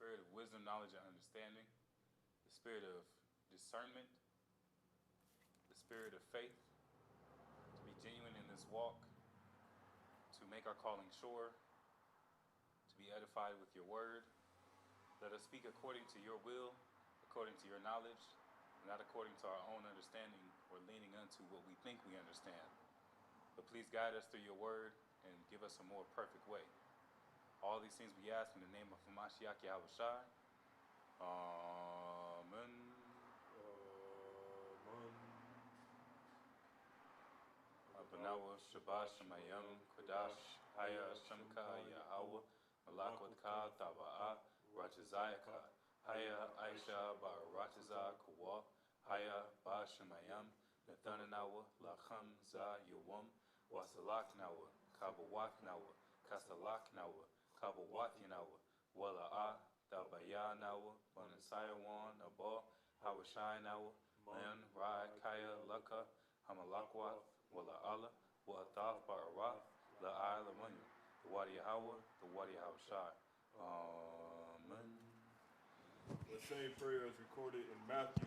spirit of wisdom, knowledge, and understanding, the spirit of discernment, the spirit of faith, to be genuine in this walk, to make our calling sure, to be edified with your word. Let us speak according to your will, according to your knowledge, and not according to our own understanding or leaning unto what we think we understand. But please guide us through your word and give us a more perfect way. All these things we ask in the name of Hamashiach Yahushai. Amen. Abanawa Shabbat Shemayim Kodash Haya Shemka Yahweh Malakwatka Taba'a Rachazayaka Haya Aisha Bar Rachaza Kawa Haya Ba Shemayim Nathananawa Lacham Za Yawam Wasalak Nawa Kabawak Nawa Kastalak Nawa Kabawak Yanawa Wala'a Tabaya Nawa Banasayawan Aba Hawashai Nawa Man Rai Kaya Laka Hamalakwath Wala Allah, wa Ataf Ba'arath, La I Lamanya, the Wadi Yahweh, the Wadi Yahushai. Amen. The same prayer is recorded in Matthew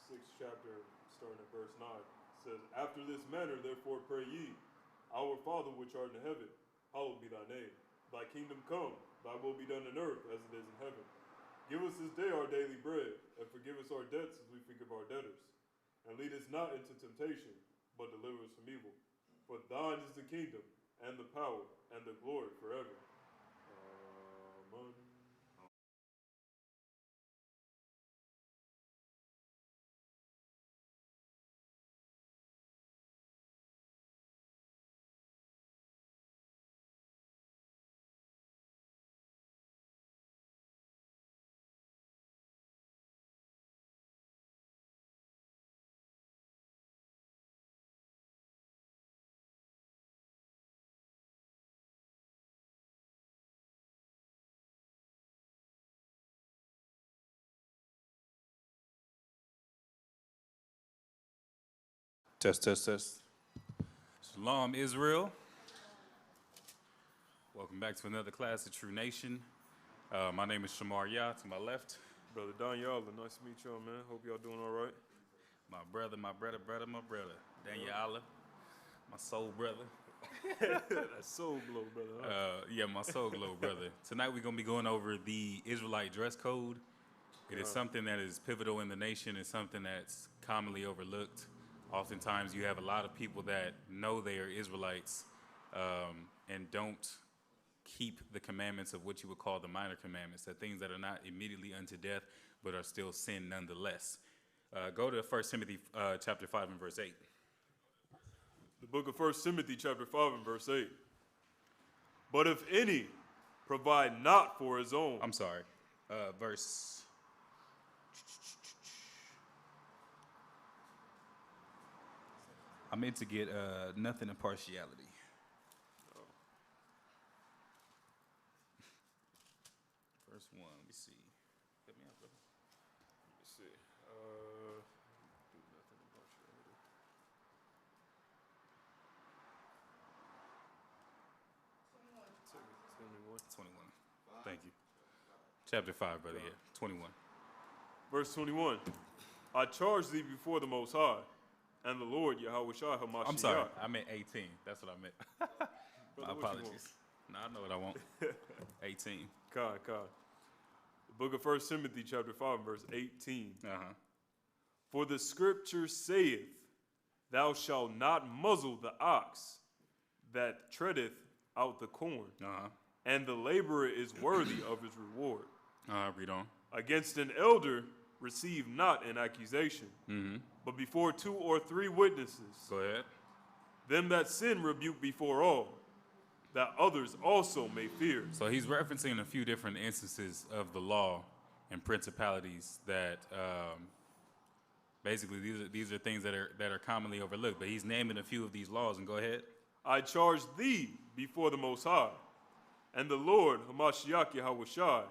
6th chapter, starting at verse 9. It says, After this manner, therefore, pray ye, Our Father which art in heaven, hallowed be thy name. Thy kingdom come, thy will be done on earth as it is in heaven. Give us this day our daily bread, and forgive us our debts as we forgive our debtors. And lead us not into temptation, but deliver us from evil. For thine is the kingdom, and the power, and the glory forever. Amen. Test, test, test. Shalom, Israel. Welcome back to another class of True Nation. My name is Shamar Yah, to my left. Brother Don Yalla, nice to meet y'all, man. Hope y'all doing all right. My brother, Daniel Allah, my soul brother. That soul glow, brother. Huh? Yeah, my soul glow brother. Tonight we're going to be going over the Israelite dress code. It is something that is pivotal in the nation. It's something that's commonly overlooked. Oftentimes you have a lot of people that know they are Israelites and don't keep the commandments of what you would call the minor commandments, the things that are not immediately unto death but are still sin nonetheless. Go to 1 Timothy chapter 5 and verse 8. The book of 1 Timothy chapter 5 and verse 8. But if any provide not for his own. I'm sorry. Verse. I meant to get nothing in partiality. Oh. Verse 1, let me see. Hit me up, brother. Let me see. Do nothing in partiality. 21. Thank you. Chapter 5, brother, yeah. 21. Verse 21. I charge thee before the Most High, and the Lord Yahushua Hamashiach. I'm sorry, I meant 18. That's what I meant. My apologies. No, I know what I want. 18. God. The book of 1 Timothy chapter 5 verse 18. For the scripture saith, Thou shalt not muzzle the ox that treadeth out the corn, and the laborer is worthy of his reward. Read on. Against an elder receive not an accusation, but before 2 or 3 witnesses. Go ahead. Them that sin rebuke before all, that others also may fear. So he's referencing a few different instances of the law and principalities that basically these are things that are commonly overlooked. But he's naming a few of these laws, and go ahead. I charge thee before the Most High, and the Lord Hamashiach Yahushai,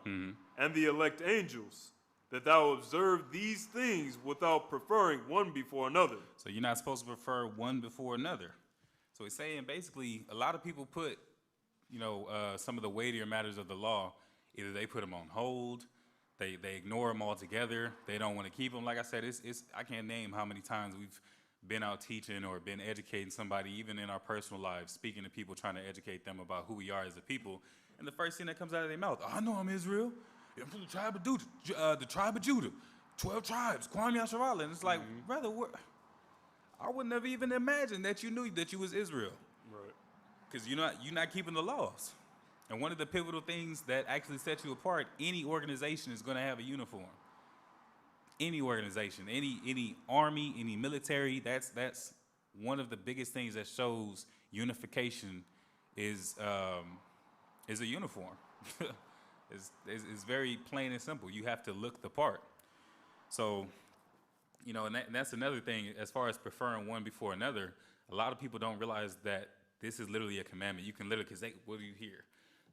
and the elect angels, that thou observe these things without preferring one before another. So you're not supposed to prefer one before another. So he's saying basically a lot of people put, some of the weightier matters of the law, either they put them on hold, They ignore them altogether. They don't want to keep them. Like I said, I can't name how many times we've been out teaching or been educating somebody, even in our personal lives, speaking to people, trying to educate them about who we are as a people. And the first thing that comes out of their mouth, I know I'm Israel. I'm from the tribe of Judah, 12 tribes, Kwame Yasharala. And it's like, brother, I would never even imagine that you knew that you was Israel. Right. Because you're not keeping the laws. And one of the pivotal things that actually set you apart, any organization is going to have a uniform. Any organization, any army, any military, that's one of the biggest things that shows unification is a uniform. It's very plain and simple. You have to look the part. So, and that's another thing as far as preferring one before another. A lot of people don't realize that this is literally a commandment. You can literally, because what do you hear?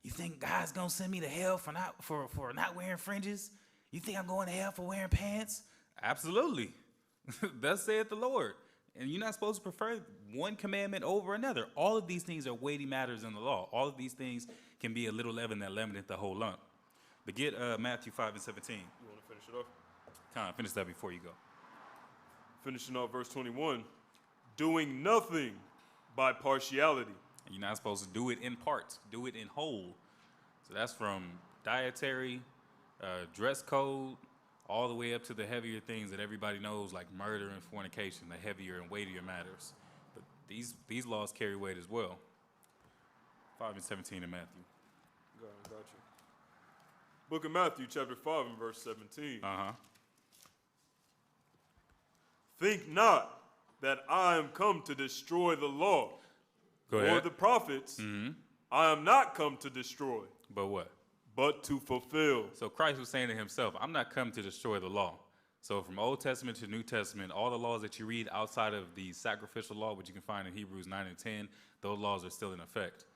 You think God's gonna send me to hell for not wearing fringes? You think I'm going to hell for wearing pants? Absolutely. Thus saith the Lord. And you're not supposed to prefer one commandment over another. All of these things are weighty matters in the law. All of these things can be a little leaven that leaveneth the whole lump. But get Matthew 5 and 17. You want to finish it off? Kind of finish that before you go. Finishing off verse 21. Doing nothing by partiality. And you're not supposed to do it in parts. Do it in whole. So that's from dietary, dress code, all the way up to the heavier things that everybody knows, like murder and fornication, the heavier and weightier matters. But these laws carry weight as well. 5 and 17 in Matthew. Got you. Book of Matthew, chapter 5 and verse 17. Think not that I am come to destroy the law or the prophets. I am not come to destroy. But what? But to fulfill. So Christ was saying to himself, I'm not come to destroy the law. So from Old Testament to New Testament, all the laws that you read outside of the sacrificial law, which you can find in Hebrews 9 and 10, those laws are still in effect.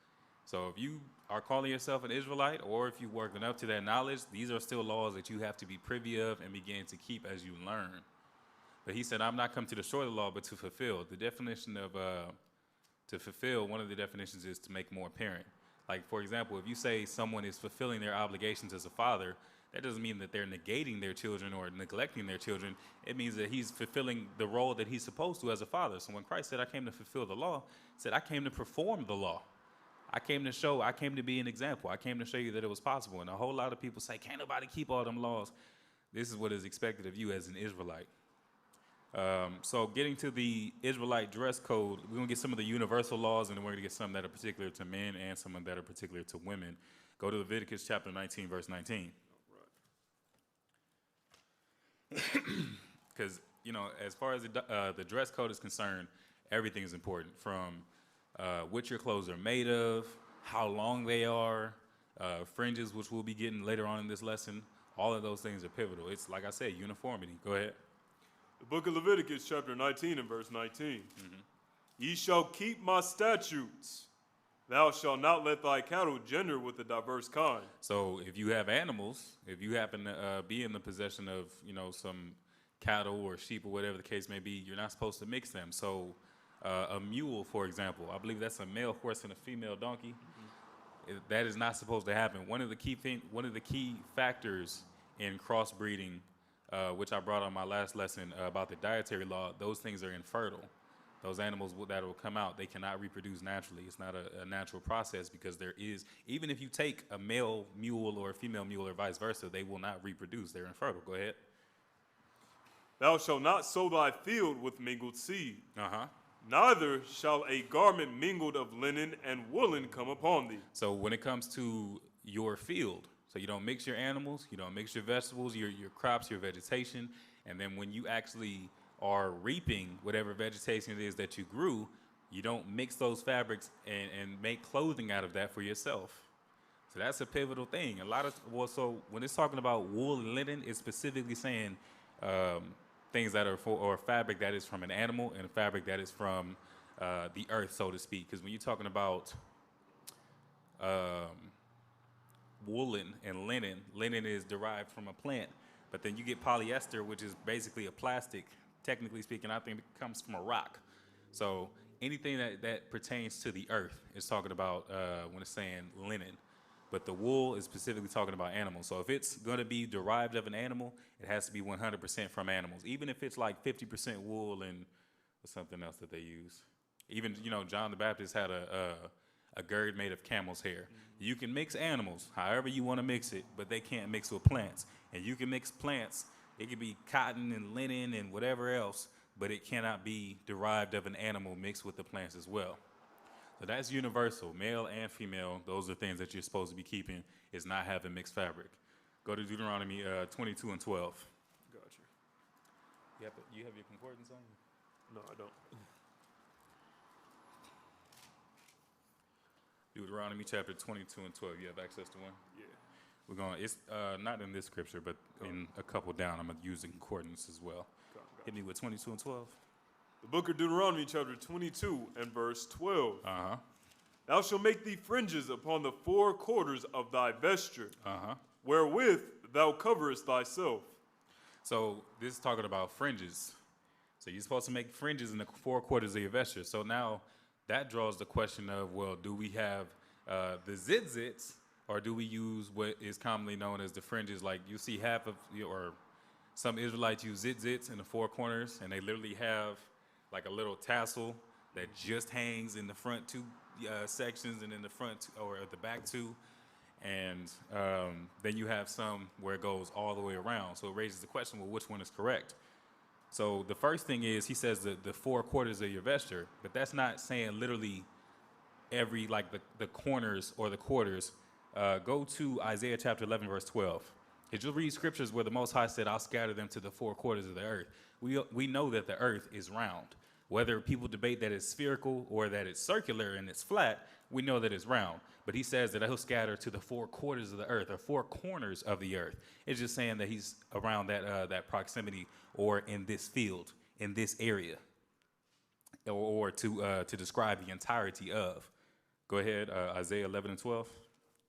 So if you are calling yourself an Israelite, or if you're working up to that knowledge, these are still laws that you have to be privy of and begin to keep as you learn. But he said, I'm not come to destroy the law, but to fulfill. The definition of to fulfill, one of the definitions is to make more apparent. Like, for example, if you say someone is fulfilling their obligations as a father, that doesn't mean that they're negating their children or neglecting their children. It means that he's fulfilling the role that he's supposed to as a father. So when Christ said, I came to fulfill the law, he said, I came to perform the law. I came to be an example. I came to show you that it was possible. And a whole lot of people say, can't nobody keep all them laws. This is what is expected of you as an Israelite. So getting to the Israelite dress code, we're going to get some of the universal laws, and then we're going to get some that are particular to men and some that are particular to women. Go to Leviticus chapter 19, verse 19. Because, as far as the dress code is concerned, everything is important, from what your clothes are made of, how long they are, fringes, which we'll be getting later on in this lesson. All of those things are pivotal. It's, like I said, uniformity. Go ahead. The book of Leviticus, chapter 19 and verse 19. Ye shall keep my statutes. Thou shalt not let thy cattle gender with a diverse kind. So if you have animals, if you happen to be in the possession of, some cattle or sheep or whatever the case may be, you're not supposed to mix them. So a mule, for example, I believe that's a male horse and a female donkey. That is not supposed to happen. One of the key factors in crossbreeding, which I brought on my last lesson about the dietary law, those things are infertile. Those animals that will come out, they cannot reproduce naturally. It's not a natural process, because there is, even if you take a male mule or a female mule or vice versa, they will not reproduce. They're infertile. Go ahead. Thou shalt not sow thy field with mingled seed. Neither shall a garment mingled of linen and woolen come upon thee. So when it comes to your field, so you don't mix your animals, you don't mix your vegetables, your crops, your vegetation, and then when you actually are reaping whatever vegetation it is that you grew, you don't mix those fabrics and make clothing out of that for yourself. So that's a pivotal thing. So when it's talking about wool and linen, it's specifically saying things that are or fabric that is from an animal and a fabric that is from the earth, so to speak. Because when you're talking about woolen and linen is derived from a plant, but then you get polyester, which is basically a plastic. Technically speaking, I think it comes from a rock. So anything that pertains to the earth is talking about when it's saying linen. But the wool is specifically talking about animals. So if it's going to be derived of an animal, it has to be 100% from animals. Even if it's like 50% wool and something else that they use. Even, John the Baptist had a gird made of camel's hair. You can mix animals however you want to mix it, but they can't mix with plants. And you can mix plants. It could be cotton and linen and whatever else, but it cannot be derived of an animal mixed with the plants as well. So that's universal. Male and female, those are things that you're supposed to be keeping, is not having mixed fabric. Go to Deuteronomy 22 and 12. Gotcha. You have your concordance on you? No, I don't. Deuteronomy chapter 22 and 12. You have access to one? Yeah. It's not in this scripture, but in a couple down, I'm going to use the concordance as well. Hit me with 22 and 12. The book of Deuteronomy, chapter 22 and verse 12. Uh-huh. Thou shalt make thee fringes upon the four quarters of thy vesture, Uh-huh. wherewith thou coverest thyself. So this is talking about fringes. So you're supposed to make fringes in the four quarters of your vesture. So now that draws the question of, well, do we have the zitzits, or do we use what is commonly known as the fringes? Like you see half of, or some Israelites use zitzits in the four corners, and they literally have like a little tassel that just hangs in the front two sections and in the front or at the back two. And then you have some where it goes all the way around. So it raises the question, well, which one is correct? So the first thing is he says the four quarters of your vesture, but that's not saying literally every, like the corners or the quarters. Go to Isaiah chapter 11, verse 12. If you'll read scriptures where the Most High said, I'll scatter them to the four quarters of the earth. We know that the earth is round. Whether people debate that it's spherical or that it's circular and it's flat, we know that it's round. But he says that he'll scatter to the four quarters of the earth, or four corners of the earth. It's just saying that he's around that proximity, or in this field, in this area, or to describe the entirety of. Go ahead, Isaiah 11 and 12.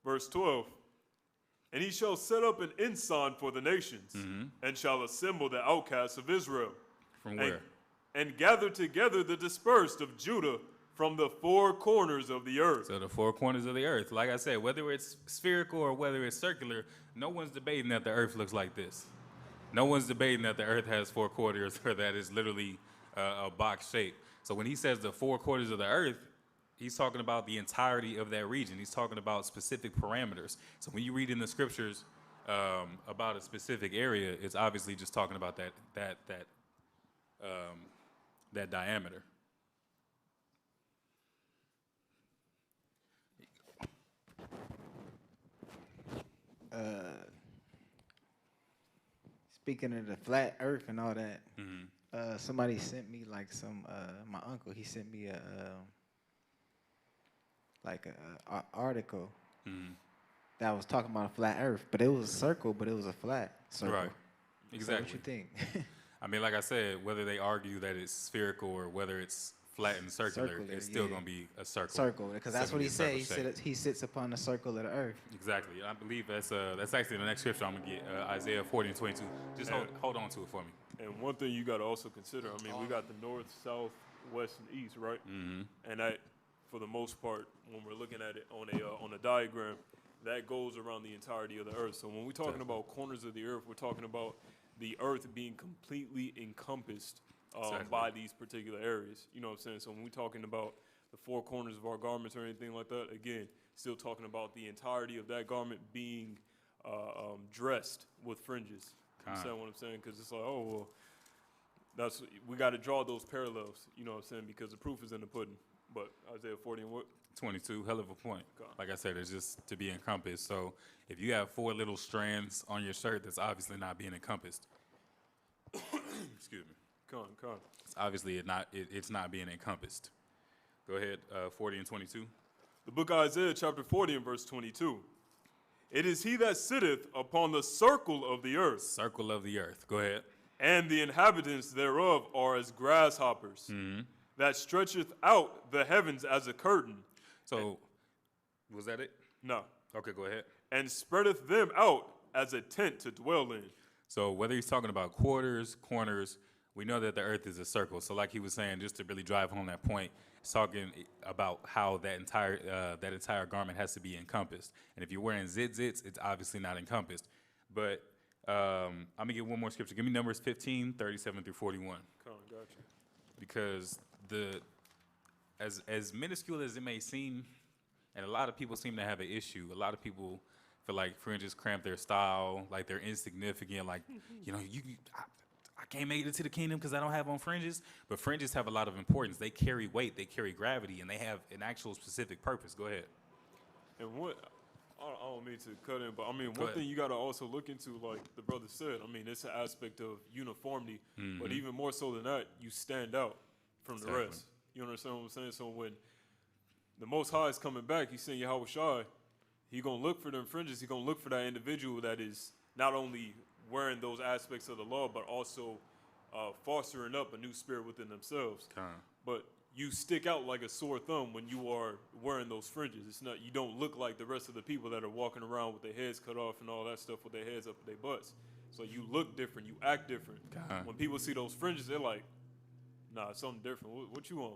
Verse 12. And he shall set up an ensign for the nations, and shall assemble the outcasts of Israel. From where? And gather together the dispersed of Judah from the four corners of the earth. So the four corners of the earth. Like I said, whether it's spherical or whether it's circular, no one's debating that the earth looks like this. No one's debating that the earth has four quarters, or that it's literally a box shape. So when he says the four quarters of the earth, he's talking about the entirety of that region. He's talking about specific parameters. So when you read in the scriptures about a specific area, it's obviously just talking about that diameter. Speaking of the flat earth and all that, somebody sent me like my uncle, he sent me a article that was talking about a flat earth, but it was a circle, but it was a flat circle. Right. Exactly. So what you think? I mean, like I said, whether they argue that it's spherical or whether it's flat and circular, it's still going to be a circle. Circle, because that's what he said. He sits upon the circle of the earth. Exactly. I believe that's actually the next scripture I'm going to get, Isaiah 40 and 22. Just hold on to it for me. And one thing you got to also consider, I mean, we got the north, south, west, and east, right? Mm-hmm. And that, for the most part, when we're looking at it on a diagram, that goes around the entirety of the earth. So when we're talking about corners of the earth, we're talking about the earth being completely encompassed by these particular areas. You know what I'm saying? So when we're talking about the four corners of our garments or anything like that, again, still talking about the entirety of that garment being dressed with fringes. You understand what I'm saying? Because it's like, oh, well, we got to draw those parallels, you know what I'm saying? Because the proof is in the pudding. But Isaiah 40 and what? 22, hell of a point. Like I said, it's just to be encompassed. So if you have four little strands on your shirt, that's obviously not being encompassed. Excuse me. Come on. It's obviously it's not being encompassed. Go ahead, 40 and 22. The book of Isaiah, chapter 40 and verse 22. It is he that sitteth upon the circle of the earth. Circle of the earth. Go ahead. And the inhabitants thereof are as grasshoppers, that stretcheth out the heavens as a curtain. So, was that it? No. Okay, go ahead. And spreadeth them out as a tent to dwell in. So whether he's talking about quarters, corners, we know that the earth is a circle. So like he was saying, just to really drive home that point, It's talking about how that entire garment has to be encompassed. And if you're wearing zits, it's obviously not encompassed. But I'm gonna get one more scripture. Give me Numbers 15, 37 through 41. Come on, gotcha. Because as minuscule as it may seem, and a lot of people seem to have an issue. A lot of people feel like fringes cramp their style, like they're insignificant. Like, I can't make it to the kingdom because I don't have on fringes. But fringes have a lot of importance. They carry weight, they carry gravity, and they have an actual specific purpose. Go ahead. And I don't mean to cut in, but I mean, one thing you got to also look into, like the brother said, I mean, it's an aspect of uniformity, but even more so than that, you stand out from the rest. You understand what I'm saying? So when the Most High is coming back, he's saying Yahweh Shai, he's going to look for them fringes. He's going to look for that individual that is not only wearing those aspects of the law, but also fostering up a new spirit within themselves. But you stick out like a sore thumb when you are wearing those fringes. It's not, you don't look like the rest of the people that are walking around with their heads cut off and all that stuff with their heads up their butts. So you look different, you act different. When people see those fringes, they're like, nah, it's something different. What you on?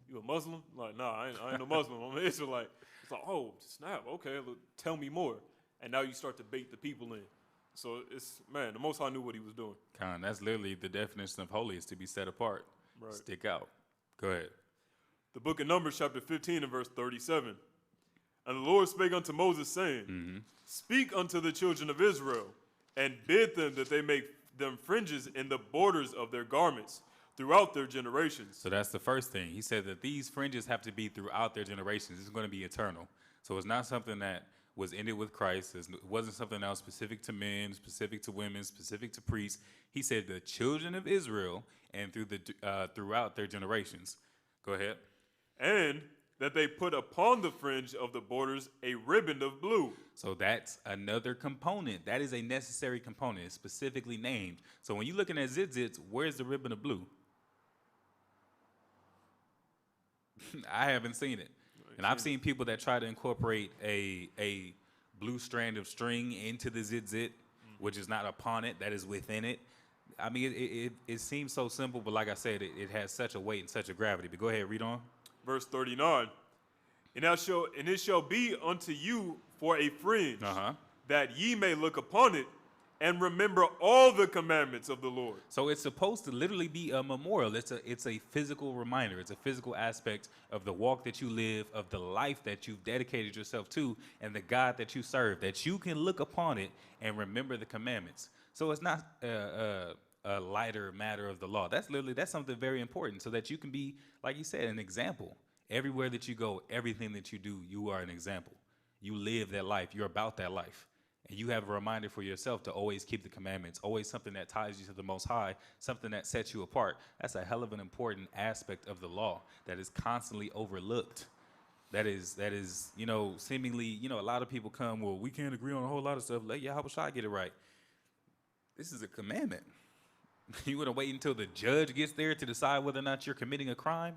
You a Muslim? Like, nah, I ain't no Muslim. I'm an Israelite. It's like, oh, snap. Okay, look, tell me more. And now you start to bait the people in. So it's, man, the Most High knew what he was doing. That's literally the definition of holy, is to be set apart, stick out. Go ahead. The book of Numbers, chapter 15 and verse 37. And the Lord spake unto Moses, saying, Speak unto the children of Israel, and bid them that they make them fringes in the borders of their garments throughout their generations. So that's the first thing. He said that these fringes have to be throughout their generations. It's going to be eternal. So it's not something that was ended with Christ. It wasn't something else specific to men, specific to women, specific to priests. He said the children of Israel and throughout their generations. Go ahead. And that they put upon the fringe of the borders a ribbon of blue. So that's another component. That is a necessary component. It's specifically named. So when you're looking at zits, where's the ribbon of blue? I haven't seen it. And I've seen people that try to incorporate a blue strand of string into the zit, which is not upon it, that is within it. I mean, it seems so simple, but like I said, it has such a weight and such a gravity. But go ahead, read on. Verse 39. And it shall be unto you for a fringe, that ye may look upon it and remember all the commandments of the Lord. So it's supposed to literally be a memorial. It's a physical reminder. It's a physical aspect of the walk that you live, of the life that you've dedicated yourself to, and the God that you serve, that you can look upon it and remember the commandments. So it's not a lighter matter of the law. That's something very important, so that you can be, like you said, an example. Everywhere that you go, everything that you do, you are an example. You live that life. You're about that life. And you have a reminder for yourself to always keep the commandments, always something that ties you to the Most High, something that sets you apart. That's a hell of an important aspect of the law that is constantly overlooked. That is, seemingly, a lot of people come, well, we can't agree on a whole lot of stuff. Let Yahweh Shai get it right. This is a commandment. You want to wait until the judge gets there to decide whether or not you're committing a crime?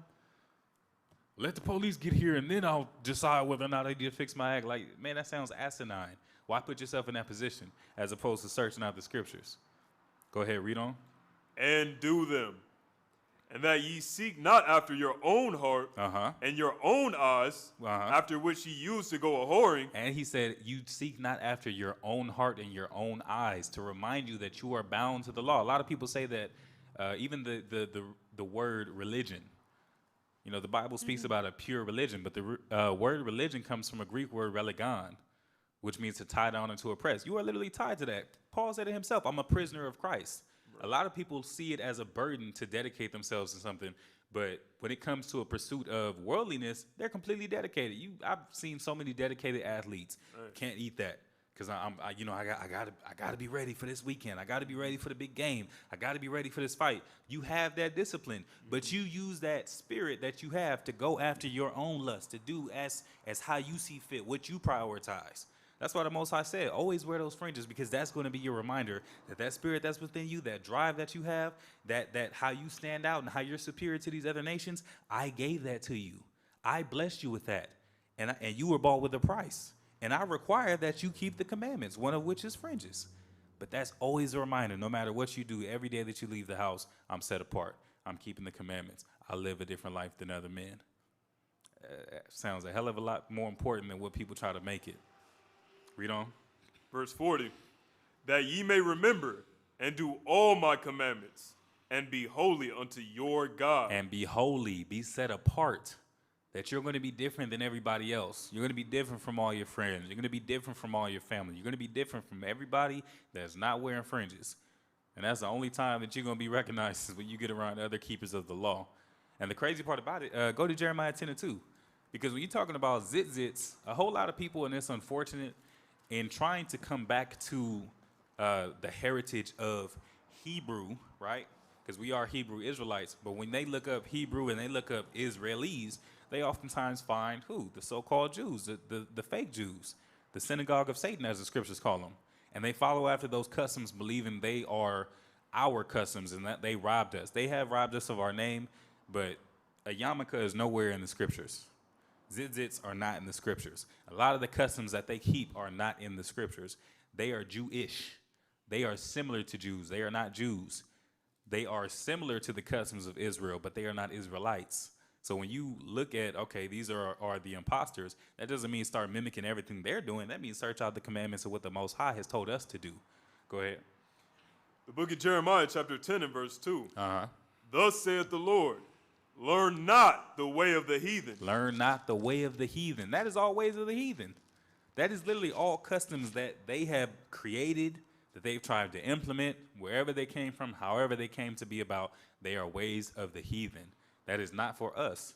Let the police get here and then I'll decide whether or not I need to fix my act. Like, man, that sounds asinine. Why put yourself in that position as opposed to searching out the scriptures? Go ahead, read on. And do them, and that ye seek not after your own heart and your own eyes, after which ye used to go a-whoring. And he said, you seek not after your own heart and your own eyes, to remind you that you are bound to the law. A lot of people say that even the word religion, the Bible speaks about a pure religion, but the word religion comes from a Greek word religon, which means to tie down and to oppress. You are literally tied to that. Paul said it himself, I'm a prisoner of Christ. Right. A lot of people see it as a burden to dedicate themselves to something, but when it comes to a pursuit of worldliness, they're completely dedicated. I've seen so many dedicated athletes. Right. Can't eat that because I gotta be ready for this weekend. I gotta be ready for the big game. I gotta be ready for this fight. You have that discipline, but you use that spirit that you have to go after your own lust, to do as how you see fit, what you prioritize. That's why the Most High said, always wear those fringes, because that's going to be your reminder that spirit that's within you, that drive that you have, that how you stand out and how you're superior to these other nations, I gave that to you. I blessed you with that. And you were bought with a price. And I require that you keep the commandments, one of which is fringes. But that's always a reminder, no matter what you do, every day that you leave the house, I'm set apart. I'm keeping the commandments. I live a different life than other men. sounds a hell of a lot more important than what people try to make it. Read on. Verse 40, that ye may remember and do all my commandments, and be holy unto your God. And be holy, be set apart, that you're going to be different than everybody else. You're going to be different from all your friends. You're going to be different from all your family. You're going to be different from everybody that's not wearing fringes. And that's the only time that you're going to be recognized is when you get around other keepers of the law. And the crazy part about it, go to Jeremiah 10:2. Because when you're talking about zits, a whole lot of people, and it's unfortunate, in trying to come back to the heritage of Hebrew, right? Because we are Hebrew Israelites. But when they look up Hebrew and they look up Israelis, they oftentimes find who? The so-called Jews, the fake Jews, the synagogue of Satan, as the scriptures call them. And they follow after those customs, believing they are our customs and that they robbed us. They have robbed us of our name, but a yarmulke is nowhere in the scriptures. Zits are not in the scriptures. A lot of the customs that they keep are not in the scriptures. They are Jewish. They are similar to Jews. They are not Jews. They are similar to the customs of Israel, but they are not Israelites. So when you look at, okay, these are the imposters, that doesn't mean start mimicking everything they're doing. That means search out the commandments of what the Most High has told us to do. Go ahead. The book of Jeremiah, chapter 10 and verse 2. Uh-huh. Thus saith the Lord, learn not the way of the heathen. Learn not the way of the heathen. That is all ways of the heathen. That is literally all customs that they have created, that they've tried to implement wherever they came from, however they came to be about. They are ways of the heathen. That is not for us.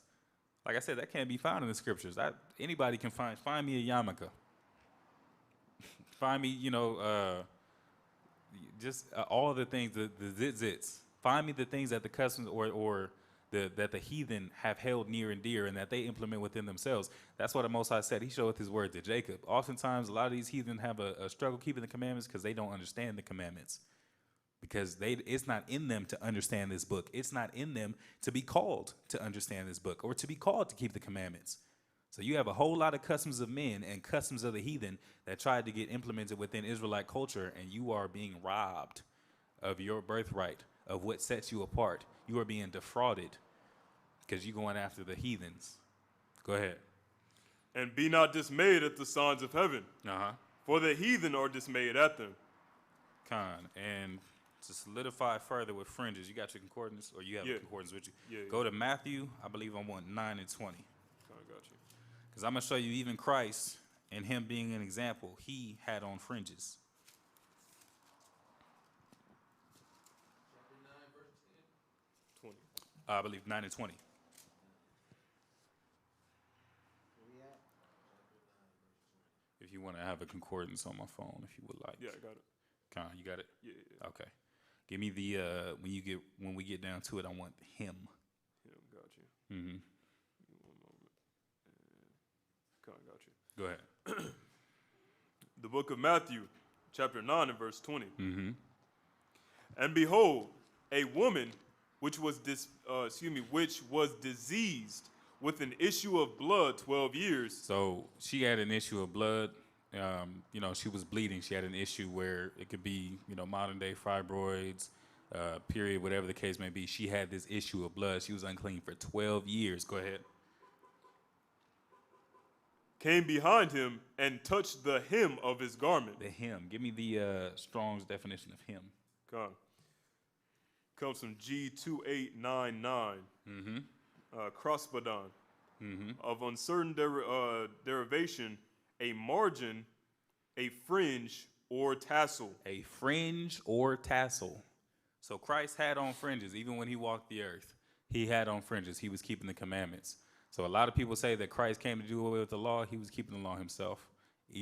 Like I said, that can't be found in the scriptures. Anybody can find me a yarmulke. Find me, just all the things, the zits. Find me the things that the customs or that the heathen have held near and dear and that they implement within themselves. That's what the Most High said. He showed his word to Jacob. Oftentimes, a lot of these heathen have a struggle keeping the commandments because they don't understand the commandments. Because it's not in them to understand this book. It's not in them to be called to understand this book or to be called to keep the commandments. So you have a whole lot of customs of men and customs of the heathen that tried to get implemented within Israelite culture, and you are being robbed of your birthright, of what sets you apart. You are being defrauded because you're going after the heathens. Go ahead. And be not dismayed at the signs of heaven, Uh-huh. for the heathen are dismayed at them. And to solidify further with fringes, you got your concordance, or you have a concordance with you? Yeah. Go to Matthew, I believe I'm on 9 and 20. I got you. Because I'm going to show you even Christ and him being an example. He had on fringes. Chapter 9, verse 10. 20. I believe 9 and 20. If you want to have a concordance on my phone, if you would like. Yeah, I got it. You got it? Yeah. Okay. Give me the when we get down to it, I want him. Yeah, got you. Mm-hmm. One moment. Got you. Go ahead. The book of Matthew, chapter 9 and verse 20. Mm-hmm. And behold, a woman which was diseased with an issue of blood 12 years. So she had an issue of blood. She was bleeding. She had an issue where it could be, modern day fibroids, period, whatever the case may be. She had this issue of blood. She was unclean for 12 years. Go ahead. Came behind him and touched the hem of his garment. The hem. Give me the Strong's definition of hem. Comes from G2899. Mm-hmm. Crossbadon. Mm-hmm. Of uncertain derivation, a margin, a fringe, or tassel. A fringe or tassel. So Christ had on fringes. Even when he walked the earth, he had on fringes. He was keeping the commandments. So a lot of people say that Christ came to do away with the law. He was keeping the law himself.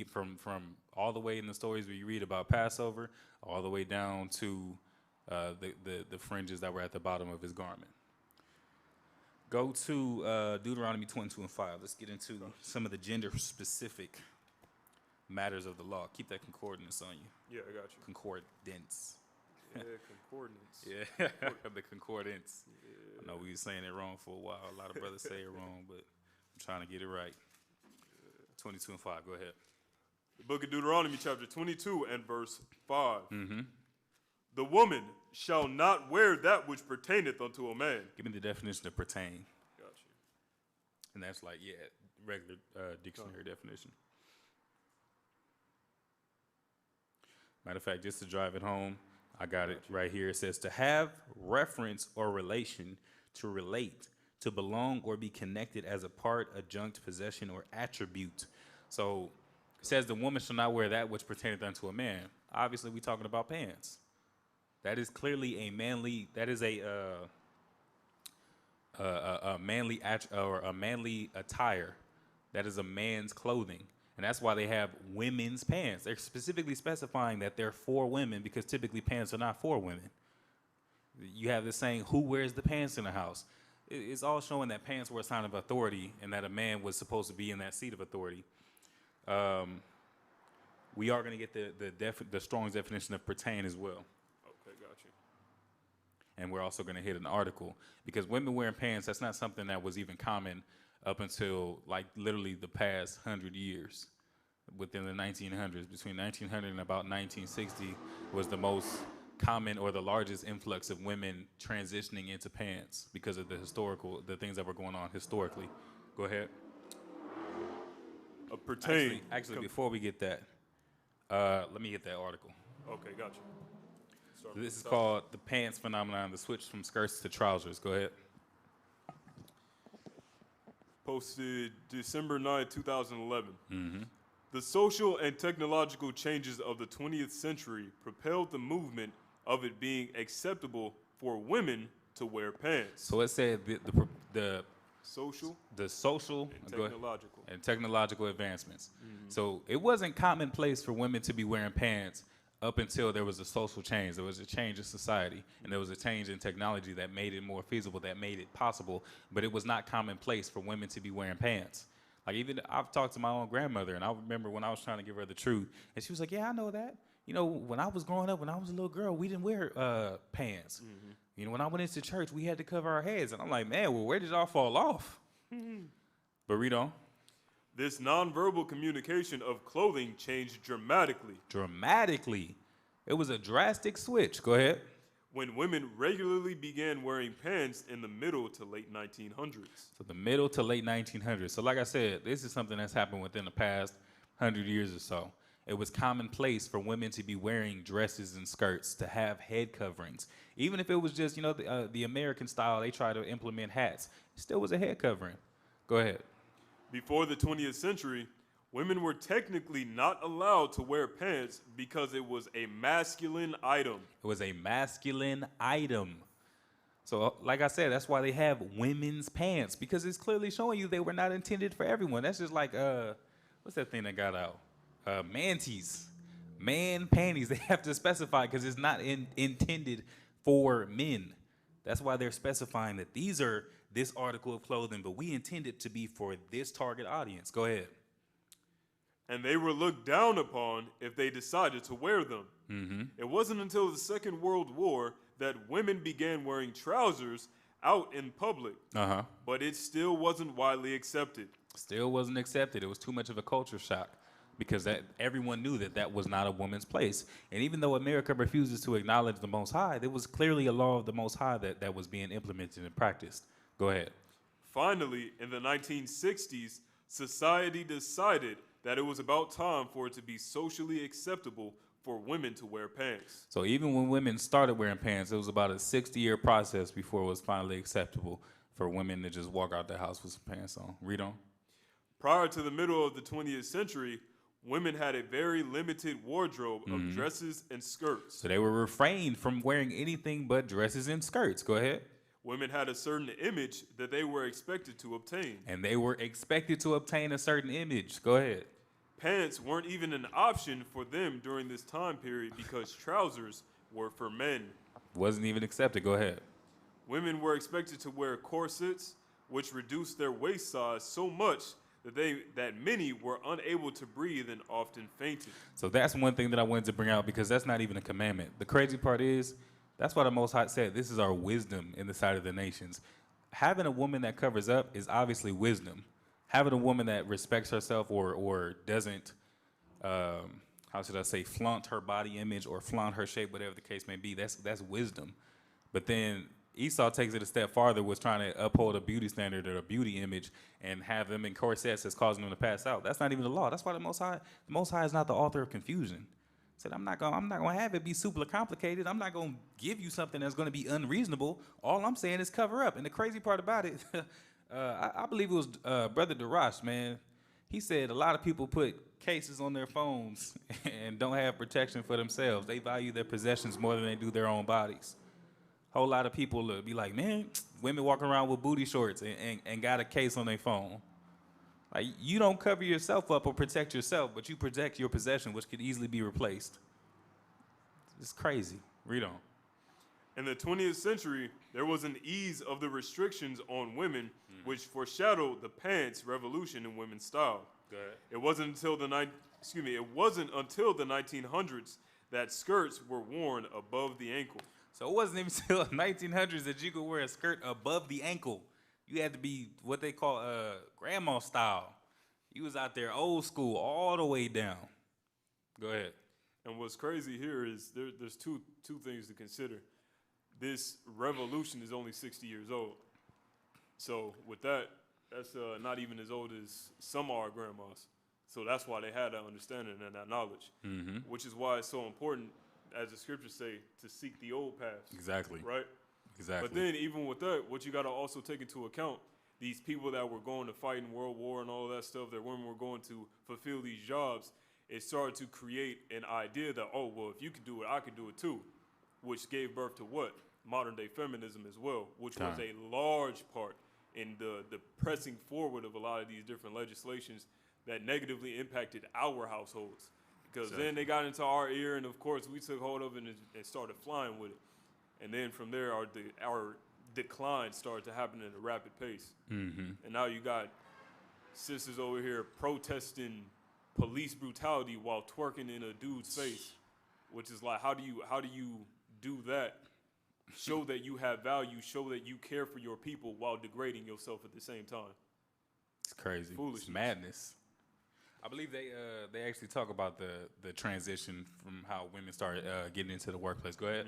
From all the way in the stories where you read about Passover, all the way down to the fringes that were at the bottom of his garment. Go to Deuteronomy 22 and 5. Let's get into some of the gender-specific matters of the law. Keep that concordance on you. Yeah, I got you. Concordance. Yeah, concordance. Yeah, the concordance. Yeah. I know we were saying it wrong for a while. A lot of brothers say it wrong, but I'm trying to get it right. 22 and 5. Go ahead. The book of Deuteronomy, chapter 22 and verse 5. Mm-hmm. The woman shall not wear that which pertaineth unto a man. Give me the definition of pertain. Got you. And that's like, yeah, regular dictionary definition. Matter of fact, just to drive it home, I got it right here. It says to have reference or relation, to relate, to belong or be connected as a part, adjunct, possession, or attribute. So it says the woman shall not wear that which pertaineth unto a man. Obviously, we're talking about pants. That is clearly a manly. That is a manly or a manly attire. That is a man's clothing, and that's why they have women's pants. They're specifically specifying that they're for women because typically pants are not for women. You have this saying, "Who wears the pants in the house?" It's all showing that pants were a sign of authority, and that a man was supposed to be in that seat of authority. We are going to get the Strong's definition of pertain as well. Okay, got you. And we're also going to hit an article because women wearing pants, that's not something that was even common up until like literally the past 100 years. Within the 1900s, between 1900 and about 1960 was the most common or the largest influx of women transitioning into pants because of the things that were going on historically. Go ahead. Pertain. Actually, before we get that, let me get that article. Okay, got you. So this is called The Pants Phenomenon, the switch from skirts to trousers. Go ahead. Posted December 9, 2011. Mm-hmm. The social and technological changes of the 20th century propelled the movement of it being acceptable for women to wear pants. So it said the social and technological advancements. Mm-hmm. So it wasn't commonplace for women to be wearing pants up until there was a social change. There was a change in society, and there was a change in technology that made it more feasible, that made it possible. But it was not commonplace for women to be wearing pants. Like even I've talked to my own grandmother, and I remember when I was trying to give her the truth, and she was like, "Yeah, I know that. You know, when I was growing up, when I was a little girl, we didn't wear pants. Mm-hmm. You know, when I went into church, we had to cover our heads." And I'm like, "Man, well, where did y'all fall off?" Mm-hmm. But read on. This nonverbal communication of clothing changed dramatically. Dramatically. It was a drastic switch. Go ahead. When women regularly began wearing pants in the middle to late 1900s. So the middle to late 1900s. So like I said, this is something that's happened within the past 100 years or so. It was commonplace for women to be wearing dresses and skirts, to have head coverings. Even if it was just, the American style, they try to implement hats. It still was a head covering. Go ahead. Before the 20th century, women were technically not allowed to wear pants because it was a masculine item. It was a masculine item. So, like I said, that's why they have women's pants, because it's clearly showing you they were not intended for everyone. That's just like, what's that thing that got out? Manties. Man panties. They have to specify because it's not intended for men. That's why they're specifying that these are this article of clothing, but we intend it to be for this target audience. Go ahead. And they were looked down upon if they decided to wear them. Mm-hmm. It wasn't until the Second World War that women began wearing trousers out in public. Uh-huh. But it still wasn't widely accepted. Still wasn't accepted. It was too much of a culture shock because everyone knew that was not a woman's place. And even though America refuses to acknowledge the Most High, there was clearly a law of the Most High that was being implemented and practiced. Go ahead. Finally, in the 1960s, society decided that it was about time for it to be socially acceptable for women to wear pants. So even when women started wearing pants, it was about a 60-year process before it was finally acceptable for women to just walk out the house with some pants on. Read on. Prior to the middle of the 20th century, women had a very limited wardrobe of dresses and skirts. So they were refrained from wearing anything but dresses and skirts. Go ahead. Women had a certain image that they were expected to obtain. And they were expected to obtain a certain image. Go ahead. Pants weren't even an option for them during this time period because trousers were for men. Wasn't even accepted. Go ahead. Women were expected to wear corsets, which reduced their waist size so much that many were unable to breathe and often fainted. So that's one thing that I wanted to bring out because that's not even a commandment. The crazy part is, that's why the Most High said, this is our wisdom in the sight of the nations. Having a woman that covers up is obviously wisdom. Having a woman that respects herself or doesn't, flaunt her body image or flaunt her shape, whatever the case may be, that's wisdom. But then Esau takes it a step farther, was trying to uphold a beauty standard or a beauty image and have them in corsets that's causing them to pass out. That's not even the law. That's why the Most High is not the author of confusion. Said, I'm not gonna have it be super complicated. I'm not gonna give you something that's gonna be unreasonable. All I'm saying is cover up. And the crazy part about it, I believe it was Brother Darash, man. He said a lot of people put cases on their phones and don't have protection for themselves. They value their possessions more than they do their own bodies. Whole lot of people be like, man, women walking around with booty shorts and got a case on their phone. Like, you don't cover yourself up or protect yourself, but you protect your possession, which could easily be replaced. It's crazy. Read on. In the 20th century, there was an ease of the restrictions on women, which foreshadowed the pants revolution in women's style. Go ahead. It wasn't until the 1900s that skirts were worn above the ankle. So it wasn't even until the 1900s that you could wear a skirt above the ankle. You had to be what they call grandma style. You was out there old school all the way down. Go ahead. And what's crazy here is there's two things to consider. This revolution is only 60 years old. So with that, that's not even as old as some of our grandmas. So that's why they had that understanding and that knowledge, which is why it's so important, as the scriptures say, to seek the old paths. Exactly. Right? Exactly. But then even with that, what you got to also take into account, these people that were going to fight in World War and all of that stuff, that women were going to fulfill these jobs, it started to create an idea that, oh, well, if you can do it, I can do it too, which gave birth to what? Modern day feminism as well, which was a large part in the pressing forward of a lot of these different legislations that negatively impacted our households. Because then they got into our ear, and of course we took hold of it and started flying with it. And then from there, our decline started to happen at a rapid pace. And now you got sisters over here protesting police brutality while twerking in a dude's face, which is like, how do you do that? Show that you have value, show that you care for your people while degrading yourself at the same time. It's crazy. Foolishness. It's madness. I believe they actually talk about the transition from how women started getting into the workplace. Go ahead.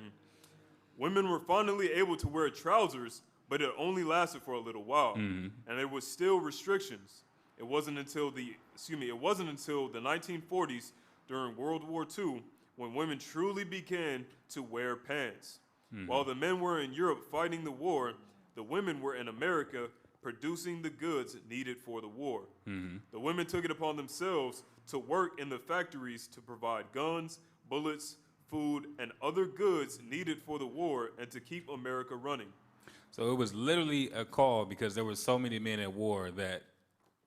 Women were finally able to wear trousers, but it only lasted for a little while, and there was still restrictions. It wasn't until the 1940s during World War II when women truly began to wear pants. While the men were in Europe fighting the war, the women were in America producing the goods needed for the war. The women took it upon themselves to work in the factories to provide guns, bullets, food, and other goods needed for the war and to keep America running. So it was literally a call because there were so many men at war that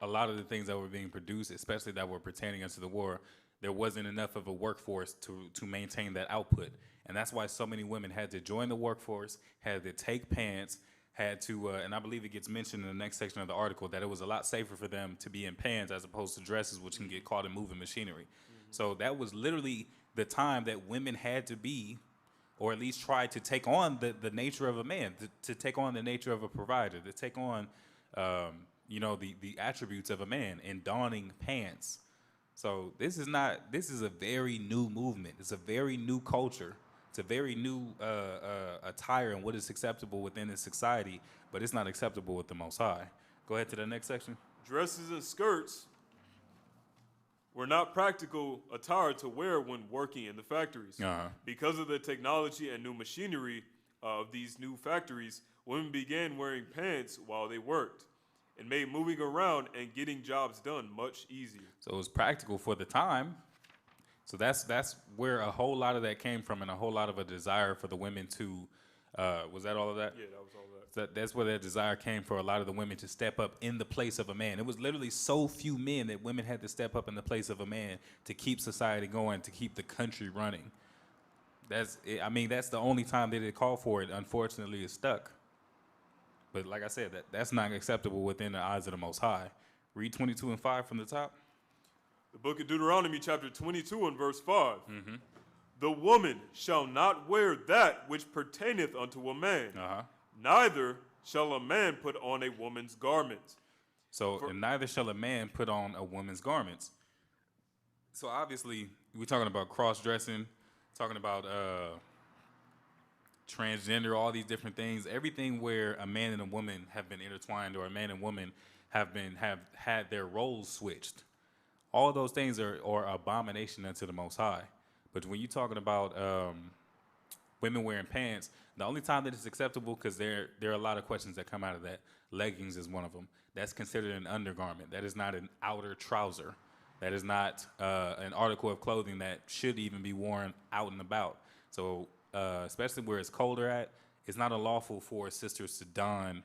a lot of the things that were being produced, especially that were pertaining to the war, there wasn't enough of a workforce to maintain that output. And that's why so many women had to join the workforce, had to take pants, had to, and I believe it gets mentioned in the next section of the article, that it was a lot safer for them to be in pants as opposed to dresses, which can get caught in moving machinery. So that was literally the time that women had to be, or at least try to take on the nature of a man, to take on the nature of a provider, to take on, the attributes of a man in donning pants. So this is a very new movement. It's a very new culture. It's a very new attire and what is acceptable within this society, but it's not acceptable with the Most High. Go ahead to the next section. Dresses and skirts were not practical attire to wear when working in the factories. Because of the technology and new machinery of these new factories, women began wearing pants while they worked. It made moving around and getting jobs done much easier. So it was practical for the time. So that's where a whole lot of that came from, and a whole lot of a desire for the women to, was that all of that? Yeah, that was all that. So that's where that desire came for a lot of the women to step up in the place of a man. It was literally so few men that women had to step up in the place of a man to keep society going, to keep the country running. That's the only time they did call for it. Unfortunately, it's stuck. But like I said, that's not acceptable within the eyes of the Most High. Read 22 and 5 from the top. The book of Deuteronomy, chapter 22 and verse 5. The woman shall not wear that which pertaineth unto a man, neither shall a man put on a woman's garment. So, and neither shall a man put on a woman's garments. So obviously, we're talking about cross-dressing, talking about transgender, all these different things, everything where a man and a woman have been intertwined, or a man and woman have had their roles switched. All of those things are abomination unto the Most High. But when you're talking about women wearing pants, the only time that it's acceptable, because there are a lot of questions that come out of that. Leggings is one of them. That's considered an undergarment. That is not an outer trouser. That is not an article of clothing that should even be worn out and about. So especially where it's colder at, it's not unlawful for sisters to don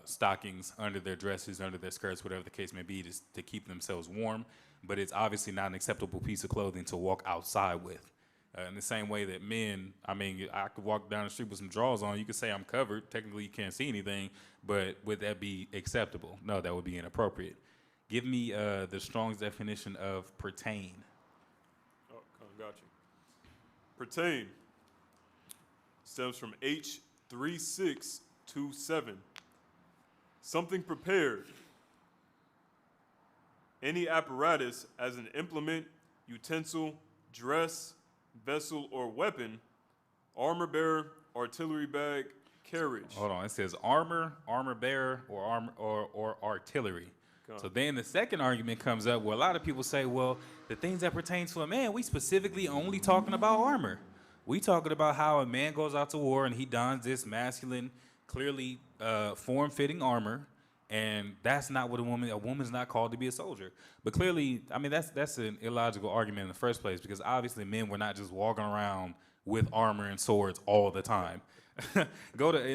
stockings under their dresses, under their skirts, whatever the case may be, to keep themselves warm. But it's obviously not an acceptable piece of clothing to walk outside with. In the same way that men, I mean, I could walk down the street with some drawers on. You could say I'm covered. Technically, you can't see anything, but would that be acceptable? No, that would be inappropriate. Give me the Strong's definition of pertain. Oh, got you. Pertain stems from H3627. Something prepared. Any apparatus as an implement, utensil, dress, vessel, or weapon, armor bearer, artillery bag, carriage. Hold on, it says armor, armor bearer, or artillery. So then the second argument comes up where a lot of people say, well, the things that pertain to a man, we specifically only talking about armor. We talking about how a man goes out to war and he dons this masculine, clearly form-fitting armor, and that's not what a woman's not called to be a soldier. But clearly, I mean, that's an illogical argument in the first place, because obviously men were not just walking around with armor and swords all the time. And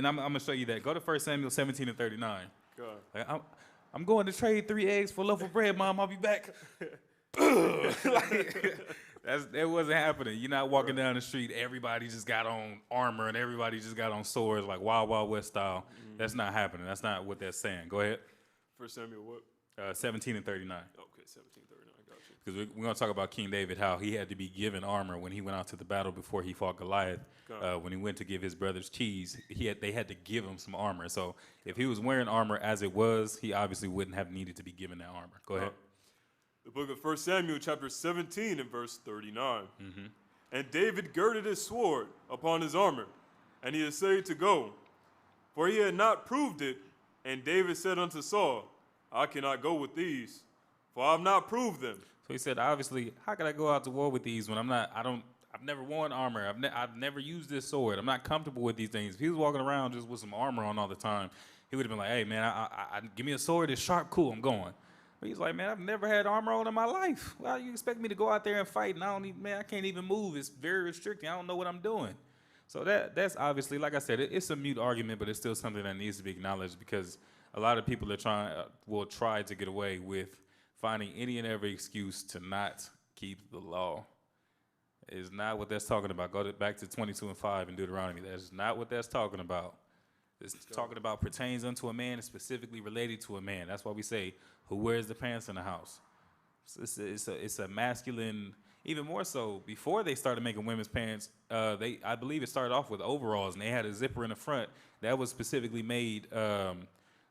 I'm going to show you that. Go to 1 Samuel 17 and 39. Like, I'm going to trade 3 eggs for a loaf of bread, Mom. I'll be back. That wasn't happening. You're not walking down the street, everybody just got on armor and everybody just got on swords like Wild Wild West style. Mm-hmm. That's not happening. That's not what they're saying. Go ahead. 1 Samuel what? 17 and 39. Okay, 17, 39. Got you. Because we're going to talk about King David, how he had to be given armor when he went out to the battle before he fought Goliath. When he went to give his brothers cheese, they had to give him some armor. So if he was wearing armor as it was, he obviously wouldn't have needed to be given that armor. Go ahead. The book of 1 Samuel, chapter 17, and verse 39. Mm-hmm. And David girded his sword upon his armor, and he essayed to go, for he had not proved it. And David said unto Saul, I cannot go with these, for I have not proved them. So he said, obviously, how can I go out to war with these when I've never worn armor. I've never used this sword. I'm not comfortable with these things. If he was walking around just with some armor on all the time, he would have been like, hey, man, I give me a sword. It's sharp, cool, I'm going. But he's like, man, I've never had armor on in my life. Well, you expect me to go out there and fight, and I can't even move. It's very restricting. I don't know what I'm doing. So that's obviously, like I said, it's a mute argument, but it's still something that needs to be acknowledged, because a lot of people will try to get away with finding any and every excuse to not keep the law. It's not what that's talking about. Go back to 22 and 5 in Deuteronomy. That's not what that's talking about. It's talking about pertains unto a man, specifically related to a man. That's why we say, who wears the pants in the house? It's a masculine, even more so, before they started making women's pants, I believe it started off with overalls, and they had a zipper in the front that was specifically made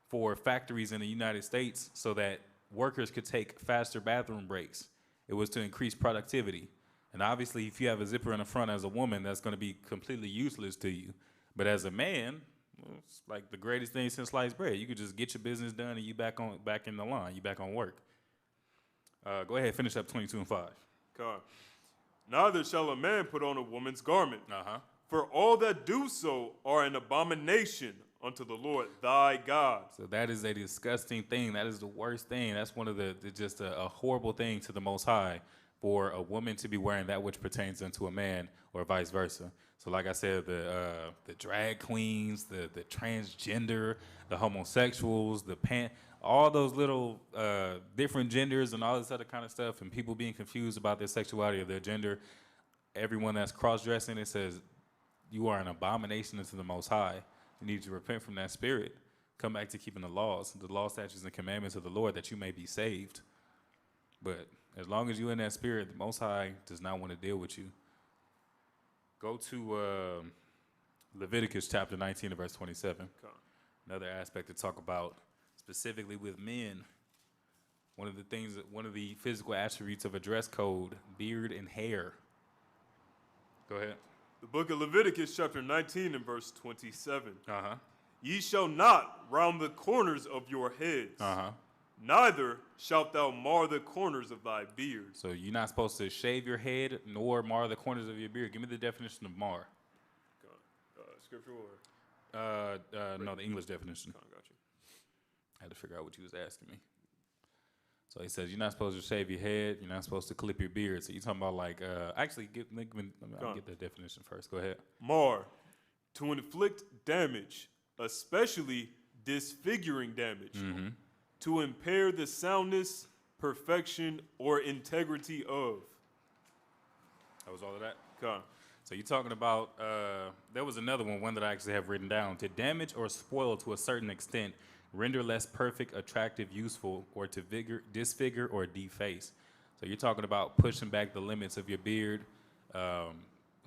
for factories in the United States so that workers could take faster bathroom breaks. It was to increase productivity. And obviously, if you have a zipper in the front as a woman, that's going to be completely useless to you. But as a man, well, it's like the greatest thing since sliced bread. You could just get your business done and you back in the line. You back on work. Go ahead, finish up 22 and 5. God. Neither shall a man put on a woman's garment. Uh-huh. For all that do so are an abomination unto the Lord thy God. So that is a disgusting thing. That is the worst thing. That's one of just a horrible thing to the Most High, for a woman to be wearing that which pertains unto a man, or vice versa. So like I said, the drag queens, the transgender, the homosexuals, all those little different genders and all this other kind of stuff, and people being confused about their sexuality or their gender, everyone that's cross-dressing, it says, you are an abomination unto the Most High. You need to repent from that spirit. Come back to keeping the laws, statutes, and commandments of the Lord, that you may be saved. But as long as you're in that spirit, the Most High does not want to deal with you. Go to Leviticus chapter 19 and verse 27. Okay. Another aspect to talk about, specifically with men. One of the physical attributes of a dress code, beard and hair. Go ahead. The book of Leviticus, chapter 19 and verse 27. Uh-huh. Ye shall not round the corners of your heads, Uh-huh. neither shalt thou mar the corners of thy beard. So you're not supposed to shave your head nor mar the corners of your beard. Give me the definition of mar. Scripture or? No, the English definition. Got you. I had to figure out what you was asking me. So he says you're not supposed to shave your head. You're not supposed to clip your beard. So you're talking about like, actually, I'll get the definition first. Go ahead. Mar, to inflict damage, especially disfiguring damage, to impair the soundness, perfection, or integrity of. That was all of that? Con. So you're talking about, there was another one that I actually have written down. To damage or spoil to a certain extent, render less perfect, attractive, useful, or to disfigure or deface. So you're talking about pushing back the limits of your beard. How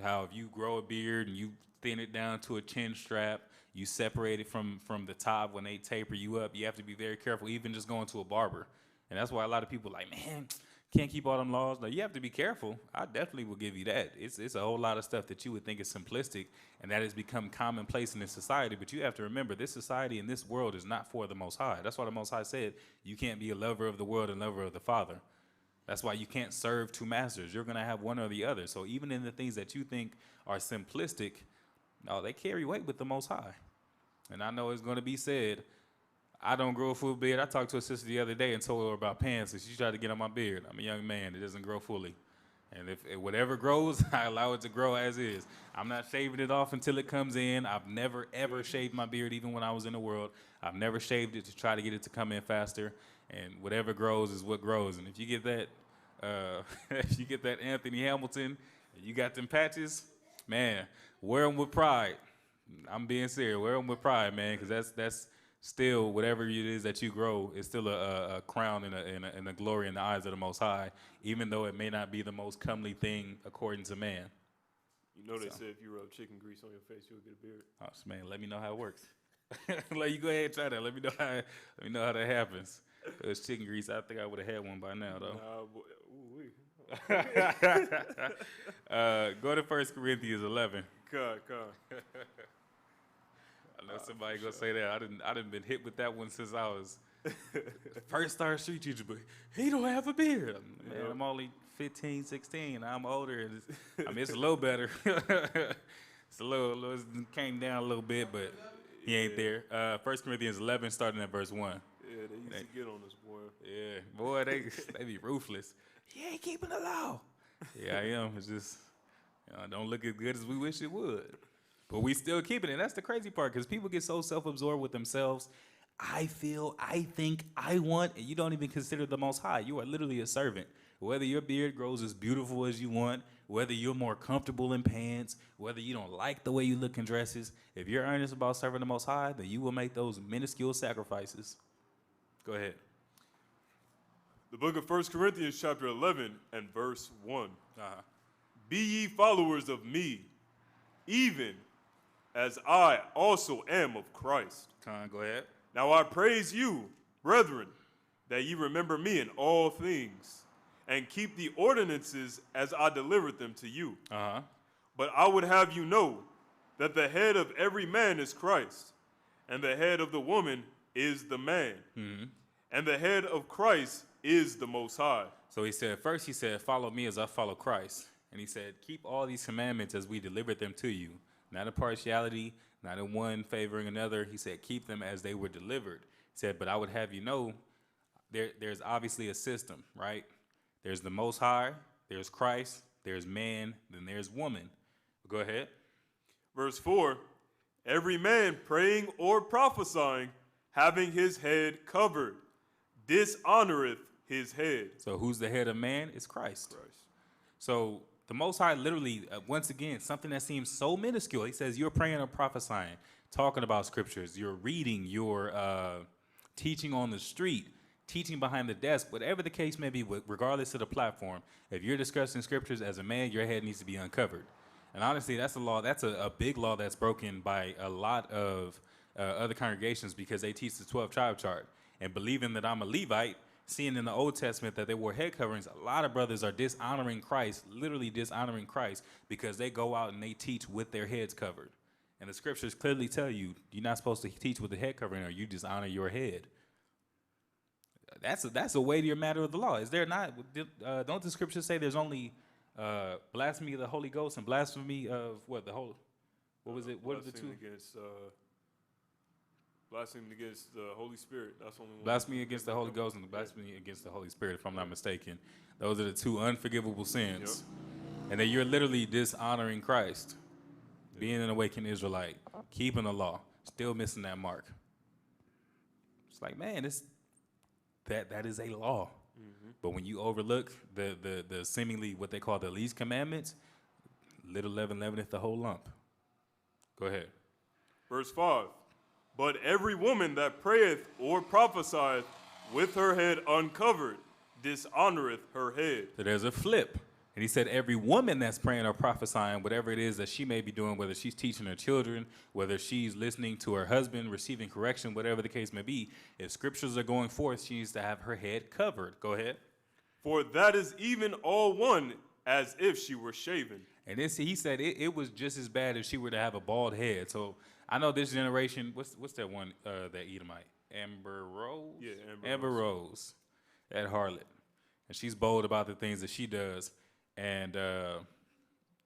if you grow a beard and you thin it down to a chin strap, you separate it from the top when they taper you up, you have to be very careful, even just going to a barber. And that's why a lot of people are like, man, can't keep all them laws. No, you have to be careful. I definitely will give you that. It's a whole lot of stuff that you would think is simplistic, and that has become commonplace in this society. But you have to remember, this society and this world is not for the Most High. That's why the Most High said you can't be a lover of the world and lover of the Father. That's why you can't serve two masters. You're going to have one or the other. So even in the things that you think are simplistic, no, they carry weight with the Most High. And I know it's going to be said, I don't grow a full beard. I talked to a sister the other day and told her about pants, and she tried to get on my beard. I'm a young man. It doesn't grow fully. And if whatever grows, I allow it to grow as is. I'm not shaving it off until it comes in. I've never, ever shaved my beard, even when I was in the world. I've never shaved it to try to get it to come in faster. And whatever grows is what grows. And if you get that, if you get that Anthony Hamilton, and you got them patches, man, wear them with pride. I'm being serious. Wear them with pride, man, because that's still, whatever it is that you grow, is still a crown and a glory in the eyes of the Most High, even though it may not be the most comely thing according to man. You know they say if you rub chicken grease on your face, you'll get a beard. Oh, man, let me know how it works. Let you go ahead and try that. Let me know how that happens. If it was chicken grease, I think I would have had one by now, though. Go to 1 Corinthians 11. God. I know somebody gonna say that. I didn't been hit with that one since I was first started street teacher, but he don't have a beard. Man, I'm only 15, 16. I'm older. It's a little better. It's a little it came down a little bit, but he ain't there. 1 Corinthians 11, starting at verse 1. Yeah, they used to get on this boy. Yeah, boy, they be ruthless. He ain't keeping the law. Yeah, I am. It's just, don't look as good as we wish it would. But we still keeping it. That's the crazy part, because people get so self-absorbed with themselves. I feel, I think, I want, and you don't even consider the Most High. You are literally a servant. Whether your beard grows as beautiful as you want, whether you're more comfortable in pants, whether you don't like the way you look in dresses, if you're earnest about serving the Most High, then you will make those minuscule sacrifices. Go ahead. The book of 1 Corinthians chapter 11 and verse 1. Uh-huh. Be ye followers of me, even as I also am of Christ. Go ahead. Now I praise you, brethren, that ye remember me in all things, and keep the ordinances as I delivered them to you. Uh-huh. But I would have you know that the head of every man is Christ, and the head of the woman is the man, and the head of Christ is the Most High. So he said, follow me as I follow Christ. And he said, keep all these commandments as we delivered them to you. Not in partiality, not in one favoring another. He said, keep them as they were delivered. He said, but I would have you know, there's obviously a system, right? There's the Most High, there's Christ, there's man, then there's woman. Go ahead. Verse 4, every man praying or prophesying, having his head covered, dishonoreth his head. So who's the head of man? It's Christ. So the Most High literally, once again, something that seems so minuscule. He says you're praying or prophesying, talking about scriptures, you're reading, you're teaching on the street, teaching behind the desk, whatever the case may be, regardless of the platform. If you're discussing scriptures as a man, your head needs to be uncovered. And honestly, that's a law. That's a big law that's broken by a lot of other congregations, because they teach the 12 tribe chart. And believing that I'm a Levite, seeing in the Old Testament that they wore head coverings, a lot of brothers are dishonoring Christ, literally dishonoring Christ, because they go out and they teach with their heads covered. And the scriptures clearly tell you, you're not supposed to teach with the head covering or you dishonor your head. That's a weightier matter of the law. Is there not? Don't the scriptures say there's only blasphemy of the Holy Ghost and blasphemy of what? What was it? What are the two? Blasphemy against the Holy Spirit. That's only one. Blasphemy against the Holy Ghost and the blasphemy against the Holy Spirit, if I'm not mistaken. Those are the two unforgivable sins. Yep. And that you're literally dishonoring Christ. Yep. Being an awakened Israelite, keeping the law, still missing that mark. It's like, man, that is a law. Mm-hmm. But when you overlook the seemingly what they call the least commandments, little leaven leaveneth the whole lump. Go ahead. Verse 5. But every woman that prayeth or prophesieth with her head uncovered dishonoreth her head. So there's a flip. And he said every woman that's praying or prophesying, whatever it is that she may be doing, whether she's teaching her children, whether she's listening to her husband, receiving correction, whatever the case may be, if scriptures are going forth, she needs to have her head covered. Go ahead. For that is even all one as if she were shaven. And this, he said it was just as bad if she were to have a bald head. So I know this generation, what's that one, that Edomite? Amber Rose? Yeah, Amber Rose, that harlot. And she's bold about the things that she does. And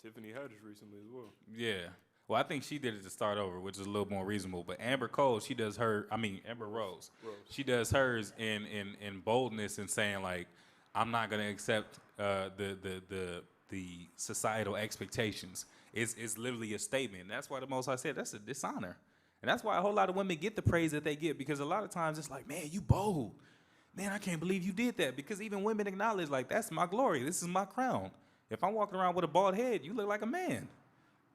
Tiffany Haddish recently as well. Yeah. Well, I think she did it to start over, which is a little more reasonable. But Amber Rose, she does hers in boldness and saying, like, I'm not going to accept the societal expectations. It's literally a statement. And that's why the Most High said that's a dishonor. And that's why a whole lot of women get the praise that they get, because a lot of times it's like, man, you bold. Man, I can't believe you did that. Because even women acknowledge, like, that's my glory. This is my crown. If I'm walking around with a bald head, you look like a man.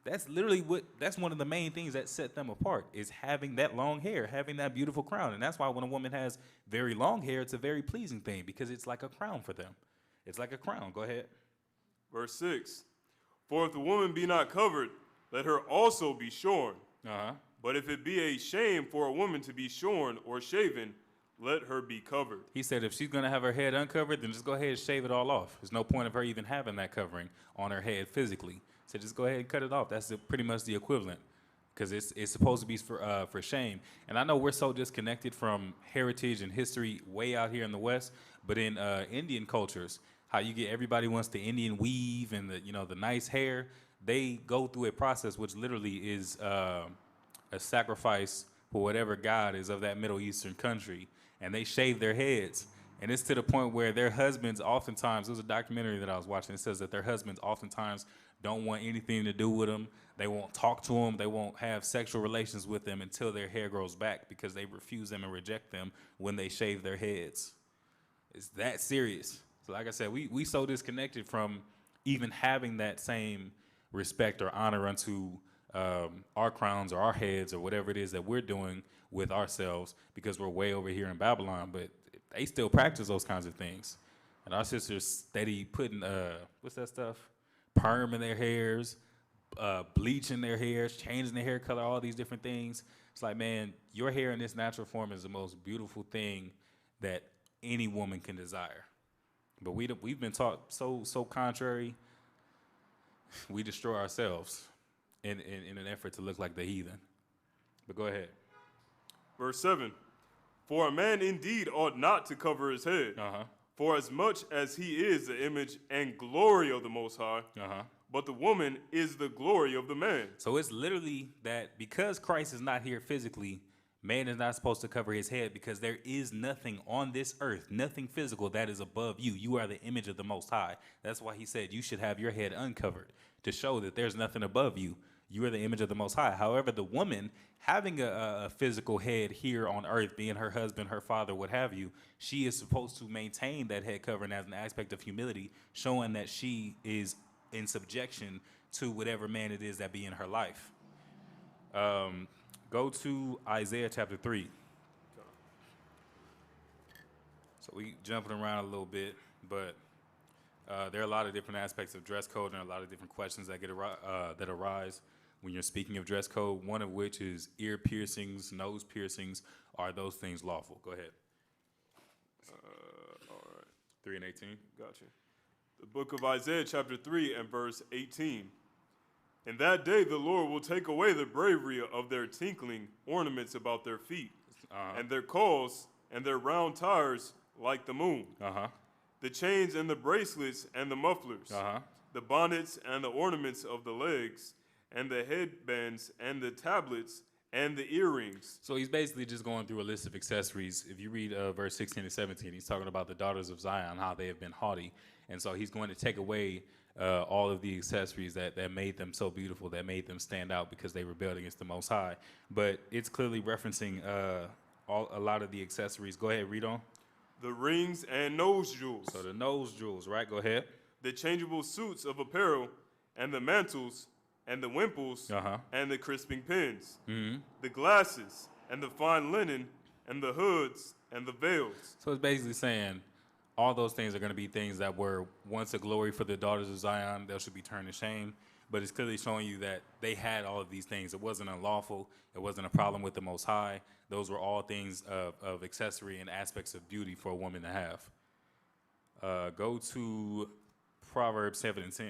That's literally that's one of the main things that set them apart, is having that long hair, having that beautiful crown. And that's why when a woman has very long hair, it's a very pleasing thing, because it's like a crown for them. It's like a crown. Go ahead. Verse 6. For if the woman be not covered, let her also be shorn. Uh-huh. But if it be a shame for a woman to be shorn or shaven, let her be covered. He said if she's going to have her head uncovered, then just go ahead and shave it all off. There's no point of her even having that covering on her head physically. So just go ahead and cut it off. That's pretty much the equivalent, because it's supposed to be for shame. And I know we're so disconnected from heritage and history way out here in the West, but in Indian cultures, how you get everybody wants the Indian weave and the nice hair. They go through a process which literally is a sacrifice for whatever god is of that Middle Eastern country, and they shave their heads. And it's to the point where their husbands oftentimes, there was a documentary that I was watching, it says that their husbands oftentimes don't want anything to do with them. They won't talk to them. They won't have sexual relations with them until their hair grows back, because they refuse them and reject them when they shave their heads. It's that serious. So like I said, we so disconnected from even having that same respect or honor unto our crowns or our heads or whatever it is that we're doing with ourselves, because we're way over here in Babylon, but they still practice those kinds of things. And our sisters steady putting, what's that stuff? Perm in their hairs, bleaching their hairs, changing their hair color, all these different things. It's like, man, your hair in this natural form is the most beautiful thing that any woman can desire. But we've been taught so contrary, we destroy ourselves in an effort to look like the heathen. But go ahead. Verse 7. For a man indeed ought not to cover his head, for as much as he is the image and glory of the Most High, but the woman is the glory of the man. So it's literally that because Christ is not here physically, man is not supposed to cover his head, because there is nothing on this earth, nothing physical that is above you. You are the image of the Most High. That's why he said you should have your head uncovered, to show that there's nothing above you. You are the image of the Most High. However, the woman having a physical head here on earth, being her husband, her father, what have you, she is supposed to maintain that head covering as an aspect of humility, showing that she is in subjection to whatever man it is that be in her life. Go to Isaiah chapter 3. So we jumping around a little bit, but there are a lot of different aspects of dress code and a lot of different questions that that arise when you're speaking of dress code, one of which is ear piercings, nose piercings. Are those things lawful? Go ahead. 3 and 18. Gotcha. The book of Isaiah, chapter 3 and verse 18. In that day the Lord will take away the bravery of their tinkling ornaments about their feet, and their calls and their round tires like the moon. The chains and the bracelets and the mufflers, the bonnets and the ornaments of the legs, and the headbands and the tablets and the earrings. So he's basically just going through a list of accessories. If you read verse 16 and 17, he's talking about the daughters of Zion, how they have been haughty. And so he's going to take away all of the accessories that made them so beautiful, that made them stand out because they rebelled against the Most High. But it's clearly referencing a lot of the accessories. Go ahead, read on. The rings and nose jewels. So the nose jewels, right? Go ahead. The changeable suits of apparel, and the mantles, and the wimples, and the crisping pins. The glasses, and the fine linen, and the hoods, and the veils. So it's basically saying all those things are going to be things that were once a glory for the daughters of Zion. They should be turned to shame. But it's clearly showing you that they had all of these things. It wasn't unlawful. It wasn't a problem with the Most High. Those were all things of accessory and aspects of beauty for a woman to have. Go to Proverbs 7 and 10.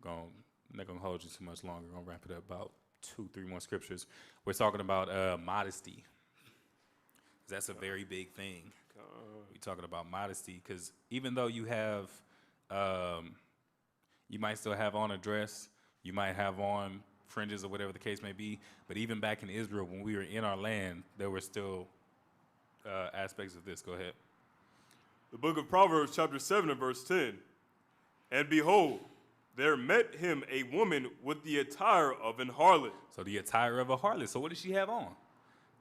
I'm not going to hold you too much longer. I'm going to wrap it up about 2-3 more scriptures. We're talking about modesty. That's a very big thing. We're talking about modesty because even though you have, you might still have on a dress, you might have on fringes or whatever the case may be, but even back in Israel, when we were in our land, there were still aspects of this. Go ahead. The book of Proverbs, chapter 7 and verse 10. And behold, there met him a woman with the attire of an harlot. So the attire of a harlot. So what did she have on?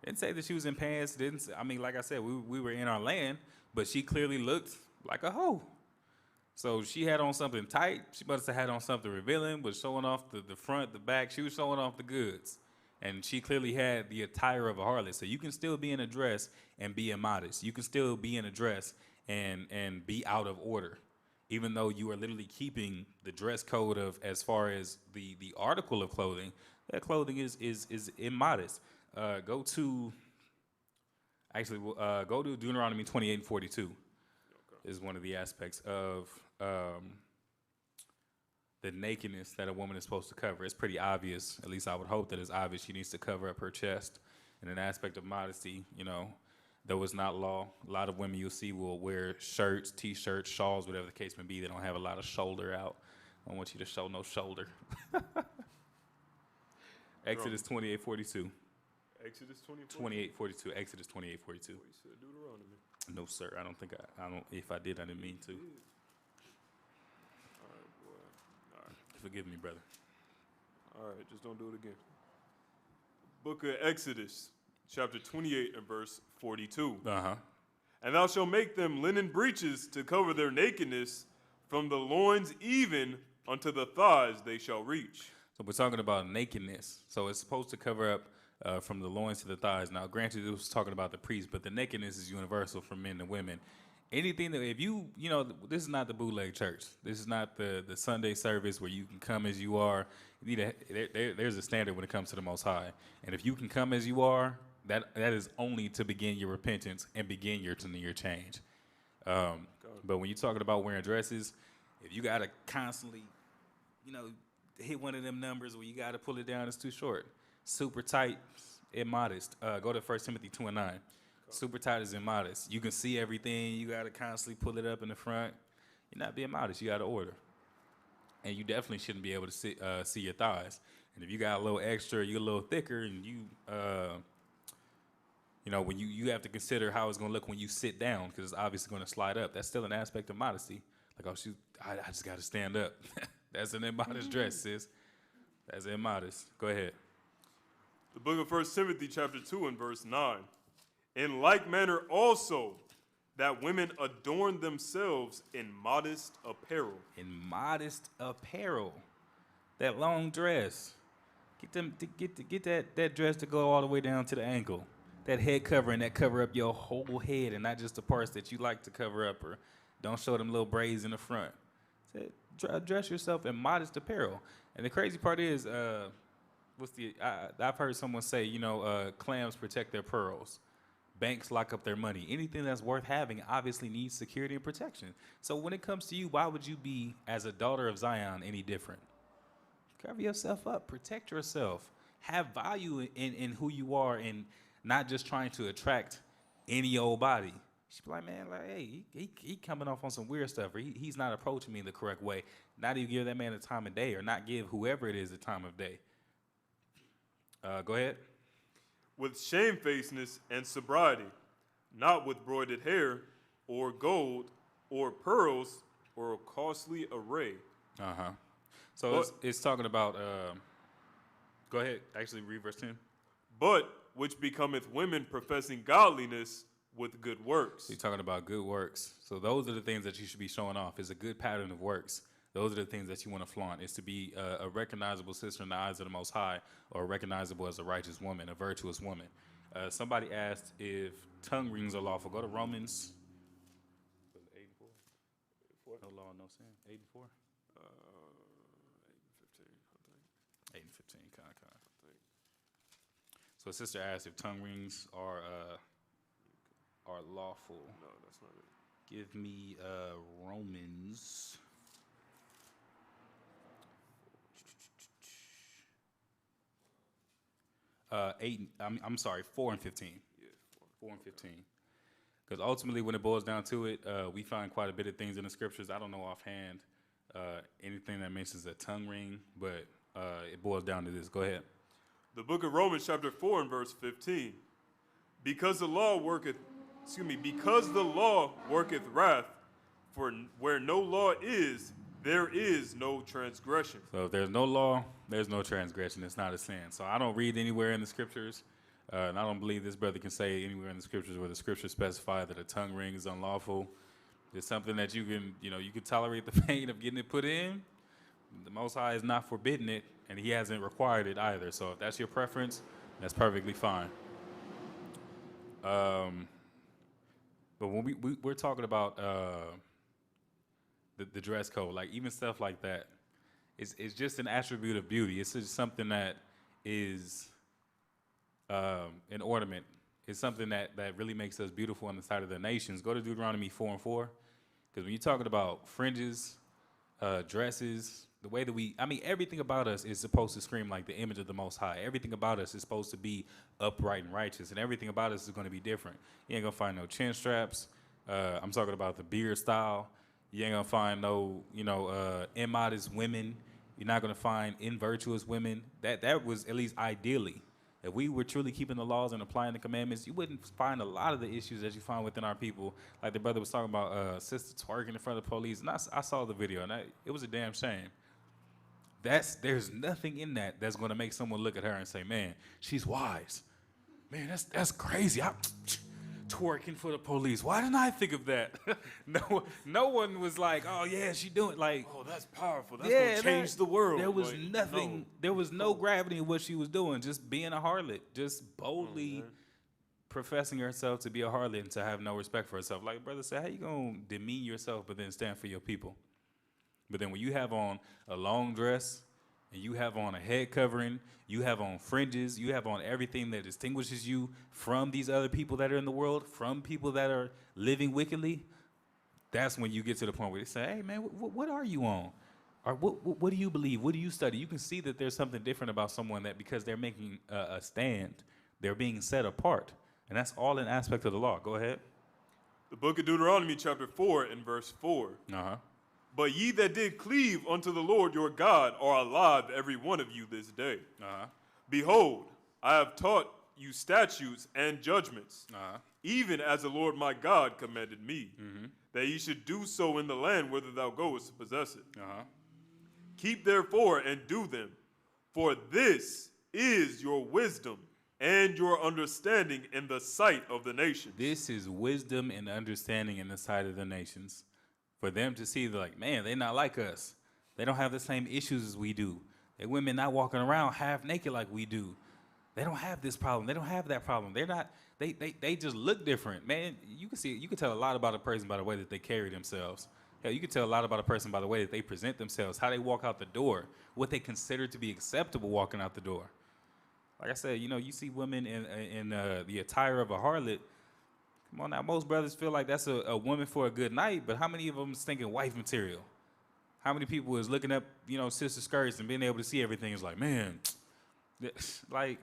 Didn't say that she was in pants. Like I said, we were in our land, but she clearly looked like a hoe. So she had on something tight. She must have had on something revealing, was showing off the front, the back. She was showing off the goods. And she clearly had the attire of a harlot. So you can still be in a dress and be immodest. You can still be in a dress and be out of order, even though you are literally keeping the dress code of as far as the article of clothing. That clothing is immodest. Go to Deuteronomy 28 and 42. Is one of the aspects of the nakedness that a woman is supposed to cover. It's pretty obvious, at least I would hope that it's obvious. She needs to cover up her chest. And an aspect of modesty, though it's not law, a lot of women you'll see will wear shirts, T-shirts, shawls, whatever the case may be. They don't have a lot of shoulder out. I don't want you to show no shoulder. Exodus 28:42. Exodus 28:42. Exodus 28:42. You said Deuteronomy. No, sir. I don't think I don't. If I did, I didn't mean to. All right, boy. All right. Forgive me, brother. All right, just don't do it again. Book of Exodus, chapter 28 and verse 42. And thou shalt make them linen breeches to cover their nakedness, from the loins even unto the thighs they shall reach. So we're talking about nakedness. So it's supposed to cover up from the loins to the thighs. Now, granted, it was talking about the priest, but the nakedness is universal for men and women. Anything that, if this is not the bootleg church. This is not the Sunday service where you can come as you are. There's a standard when it comes to the Most High. And if you can come as you are, that is only to begin your repentance and begin your change. But when you're talking about wearing dresses, if you got to constantly, hit one of them numbers where you got to pull it down, it's too short. Super tight, immodest. Go to 1 Timothy 2 and 9. Super tight is immodest. You can see everything. You got to constantly pull it up in the front. You're not being modest. You got to order. And you definitely shouldn't be able to see your thighs. And if you got a little extra, you're a little thicker, and when you have to consider how it's going to look when you sit down, because it's obviously going to slide up. That's still an aspect of modesty. Like, oh, shoot, I just got to stand up. That's an immodest dress, sis. That's immodest. Go ahead. The book of 1 Timothy chapter 2 and verse 9. In like manner also, that women adorn themselves in modest apparel. In modest apparel. That long dress. Get that dress to go all the way down to the ankle. That head covering that cover up your whole head and not just the parts that you like to cover up, or don't show them little braids in the front. Dress yourself in modest apparel. And the crazy part is, I've heard someone say, clams protect their pearls. Banks lock up their money. Anything that's worth having obviously needs security and protection. So when it comes to you, why would you be, as a daughter of Zion, any different? Cover yourself up. Protect yourself. Have value in who you are and not just trying to attract any old body. She'd be like, man, like, hey, he coming off on some weird stuff, or he's not approaching me the correct way. Not even give that man the time of day, or not give whoever it is the time of day. Go ahead. With shamefacedness and sobriety, not with broided hair, or gold, or pearls, or a costly array. Uh-huh. So it's talking about, go ahead, actually read verse 10. But which becometh women professing godliness with good works. So you're talking about good works. So those are the things that you should be showing off. Is a good pattern of works. Those are the things that you want to flaunt. Is to be a recognizable sister in the eyes of the Most High, or recognizable as a righteous woman, a virtuous woman. Somebody asked if tongue rings are lawful. Go to Romans. 84? No law, no sin. 84? 8 and 15, kind of. So a sister asked if tongue rings are lawful. No, that's not it. Give me Romans. I'm sorry, 4 and 15. Yeah, 4 and 15. Because ultimately, when it boils down to it, we find quite a bit of things in the scriptures. I don't know offhand anything that mentions a tongue ring, but it boils down to this. Go ahead. The book of Romans chapter 4 and verse 15. Because the law worketh wrath, for where no law is, there is no transgression. So if there's no law, there's no transgression. It's not a sin. So I don't read anywhere in the scriptures, and I don't believe this brother can say anywhere in the scriptures where the scriptures specify that a tongue ring is unlawful. It's something that you can tolerate the pain of getting it put in. The Most High is not forbidding it, and he hasn't required it either. So if that's your preference, that's perfectly fine. But when we're talking about the dress code, like even stuff like that, it's just an attribute of beauty. It's just something that is an ornament. It's something that really makes us beautiful in the sight of the nations. Go to Deuteronomy 4 and 4, because when you're talking about fringes, dresses, the way that everything about us is supposed to scream like the image of the Most High. Everything about us is supposed to be upright and righteous, and everything about us is going to be different. You ain't going to find no chin straps. I'm talking about the beard style. You ain't going to find no, immodest women. You're not going to find invirtuous women. That was at least ideally. If we were truly keeping the laws and applying the commandments, you wouldn't find a lot of the issues that you find within our people. Like the brother was talking about sister twerking in front of the police. And I saw the video, and it was a damn shame. There's nothing in that that's going to make someone look at her and say, man, she's wise. Man, that's crazy. Twerking for the police. Why didn't I think of that? No one was like, oh, yeah, she doing like. Oh, that's powerful. That's going to change the world. There was nothing. No. There was no gravity in what she was doing. Just being a harlot. Just boldly professing herself to be a harlot and to have no respect for herself. Like brother said, how you going to demean yourself but then stand for your people? But then when you have on a long dress and you have on a head covering, you have on fringes, you have on everything that distinguishes you from these other people that are in the world, from people that are living wickedly, that's when you get to the point where they say, hey, man, what are you on? Or what do you believe? What do you study? You can see that there's something different about someone that because they're making a stand, they're being set apart. And that's all an aspect of the law. Go ahead. The book of Deuteronomy chapter 4 and verse 4. Uh-huh. But ye that did cleave unto the Lord your God are alive, every one of you this day. Uh-huh. Behold, I have taught you statutes and judgments, even as the Lord my God commanded me, that ye should do so in the land whither thou goest to possess it. Keep therefore and do them, for this is your wisdom and your understanding in the sight of the nations. This is wisdom and understanding in the sight of the nations. For them to see, like, man, they're not like us. They don't have the same issues as we do. They women not walking around half naked like we do. They don't have this problem. They don't have that problem. They're not. They just look different, man. You can see. You can tell a lot about a person by the way that they carry themselves. Hell, you can tell a lot about a person by the way that they present themselves, how they walk out the door, what they consider to be acceptable walking out the door. Like I said, you see women in the attire of a harlot. Come on now, most brothers feel like that's a woman for a good night, but how many of them is thinking wife material? How many people is looking up, sister skirts and being able to see everything is like, man, like,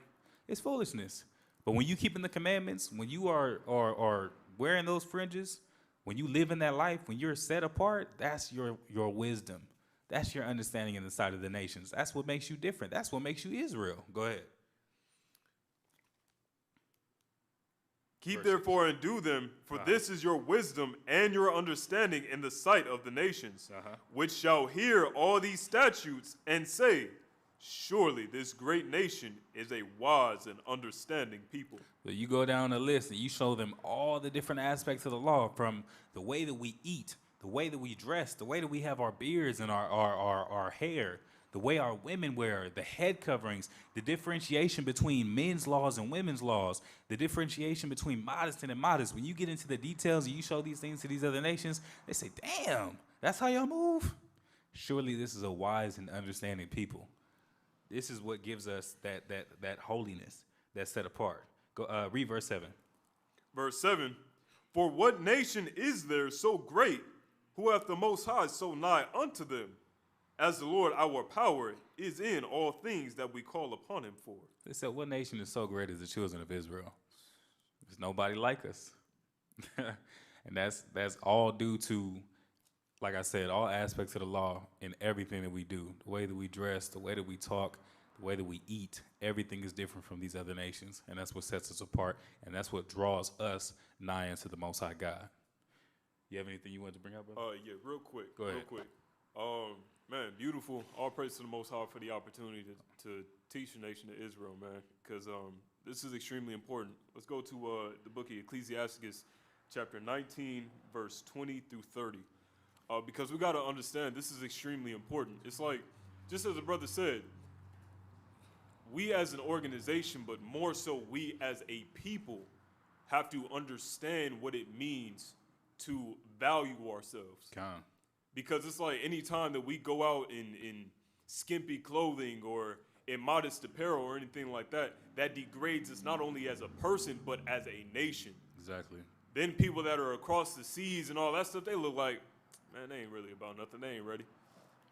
it's foolishness. But when you keeping the commandments, when you are wearing those fringes, when you live in that life, when you're set apart, that's your wisdom. That's your understanding in the sight of the nations. That's what makes you different. That's what makes you Israel. Go ahead. Keep therefore and do them, for this is your wisdom and your understanding in the sight of the nations, which shall hear all these statutes and say, surely this great nation is a wise and understanding people. So you go down the list and you show them all the different aspects of the law, from the way that we eat, the way that we dress, the way that we have our beards and our hair, the way our women wear, the head coverings, the differentiation between men's laws and women's laws, the differentiation between modest and immodest. When you get into the details and you show these things to these other nations, they say, damn, that's how y'all move? Surely this is a wise and understanding people. This is what gives us that holiness that's set apart. Go read verse 7. Verse 7, for what nation is there so great, who hath the Most High so nigh unto them, as the Lord our power is in all things that we call upon him for? They said, what nation is so great as the children of Israel? There's nobody like us. And that's all due to, like I said, all aspects of the law in everything that we do. The way that we dress, the way that we talk, the way that we eat, everything is different from these other nations. And that's what sets us apart. And that's what draws us nigh unto the Most High God. You have anything you want to bring up, brother? Yeah, real quick. Go ahead. Real quick. Man, beautiful. All praise to the Most High for the opportunity to teach the nation of Israel, man, because this is extremely important. Let's go to the book of Ecclesiasticus, chapter 19, verse 20 through 30, because we got to understand this is extremely important. It's like, just as the brother said, we as an organization, but more so we as a people, have to understand what it means to value ourselves. Because it's like any time that we go out in skimpy clothing or in modest apparel or anything like that, that degrades us not only as a person, but as a nation. Exactly. Then people that are across the seas and all that stuff, they look like, man, they ain't really about nothing. They ain't ready.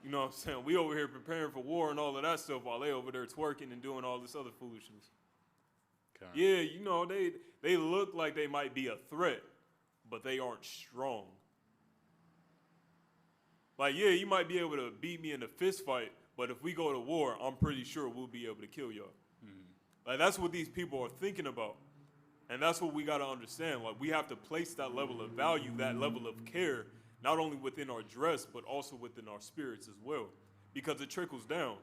You know what I'm saying? We over here preparing for war and all of that stuff while they over there twerking and doing all this other foolishness. Yeah, you know, they look like they might be a threat, but they aren't strong. Like, yeah, you might be able to beat me in a fist fight, but if we go to war, I'm pretty sure we'll be able to kill y'all. Like, that's what these people are thinking about. And that's what we got to understand. Like, we have to place that level of value, that level of care, not only within our dress, but also within our spirits as well, because it trickles down.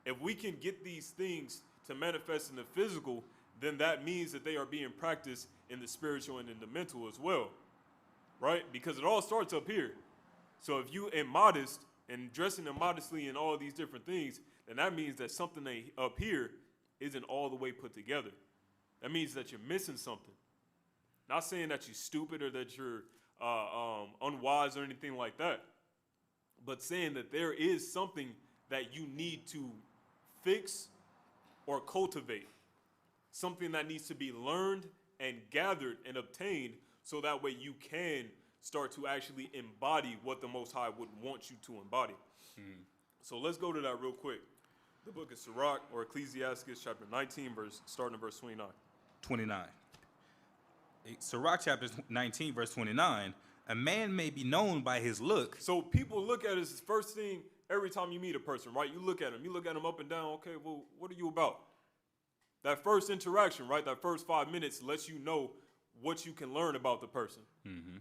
If we can get these things to manifest in the physical, then that means that they are being practiced in the spiritual and in the mental as well, right? Because it all starts up here. So if you immodest and dressing immodestly and all these different things, then that means that something up here isn't all the way put together. That means that you're missing something. Not saying that you're stupid or that you're unwise or anything like that, but saying that there is something that you need to fix or cultivate. Something that needs to be learned and gathered and obtained so that way you can start to actually embody what the Most High would want you to embody. So let's go to that real quick. The book of Sirach, or Ecclesiasticus, chapter 19, starting at verse 29. 29. Sirach chapter 19, verse 29. A man may be known by his look. So people look at it as the first thing every time you meet a person, right? You look at him. You look at him up and down. Okay, well, what are you about? That first interaction, right? That first 5 minutes lets you know what you can learn about the person.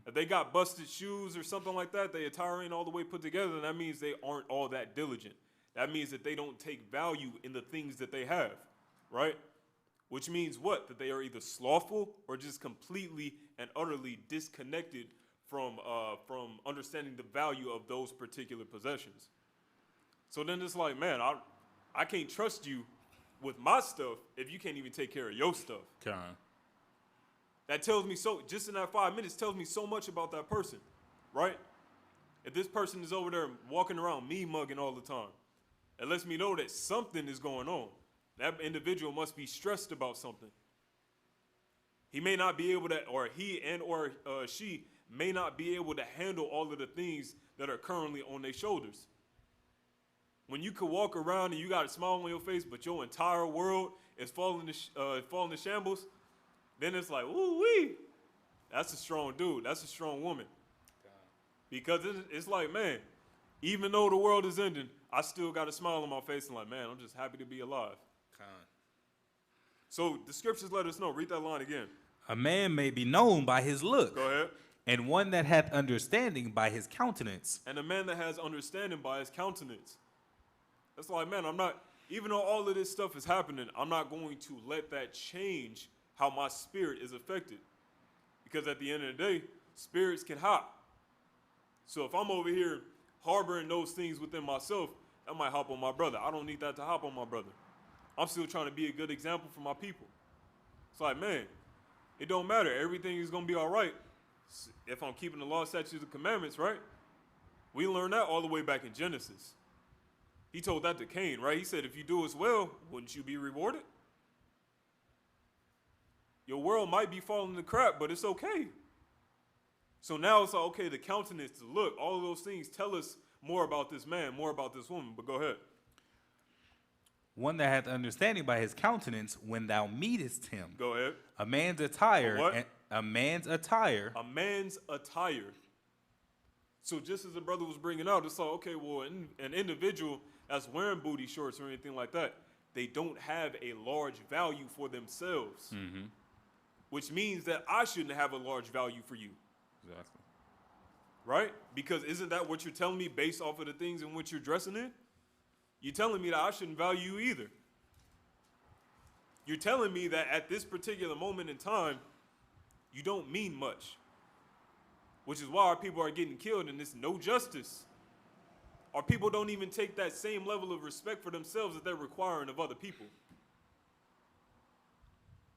If they got busted shoes or something like that, they attire ain't all the way put together, that means they aren't all that diligent. That means that they don't take value in the things that they have, right? Which means what? That they are either slothful or just completely and utterly disconnected from understanding the value of those particular possessions. So then it's like, man, I can't trust you with my stuff if you can't even take care of your stuff. That tells me so, just in that 5 minutes, tells me so much about that person, right? If this person is over there walking around me mugging all the time, it lets me know that something is going on. That individual must be stressed about something. He may not be able to, or he and or she may not be able to handle all of the things that are currently on their shoulders. When you could walk around and you got a smile on your face, but your entire world is falling to shambles, then it's like, ooh wee, that's a strong dude. That's a strong woman. Because it's like, man, even though the world is ending, I still got a smile on my face and like, man, I'm just happy to be alive. So the scriptures let us know. Read that line again. A man may be known by his look, Go ahead. and one that hath understanding by his countenance. And a man that has understanding by his countenance. That's like, man, I'm not, even though all of this stuff is happening, I'm not going to let that change how my spirit is affected. Because at the end of the day, spirits can hop. So if I'm over here harboring those things within myself, that might hop on my brother. I don't need that to hop on my brother. I'm still trying to be a good example for my people. It's like, man, it don't matter. Everything is going to be all right if I'm keeping the law, statutes, and commandments, right? We learned that all the way back in Genesis. He told that to Cain, right? He said, if you do as well, wouldn't you be rewarded? Your world might be falling to crap, but it's okay. So now it's like, okay, the countenance, the look, all of those things tell us more about this man, more about this woman. But go ahead. One that hath understanding by his countenance when thou meetest him. Go ahead. A man's attire. A what? A man's attire. A man's attire. So just as the brother was bringing out, it's like, okay, well, an individual that's wearing booty shorts or anything like that, they don't have a large value for themselves. Mm-hmm. Which means that I shouldn't have a large value for you. Exactly. Right? Because isn't that what you're telling me based off of the things in which you're dressing in? You're telling me that I shouldn't value you either. You're telling me that at this particular moment in time, you don't mean much. Which is why our people are getting killed and there's no justice. Our people don't even take that same level of respect for themselves that they're requiring of other people.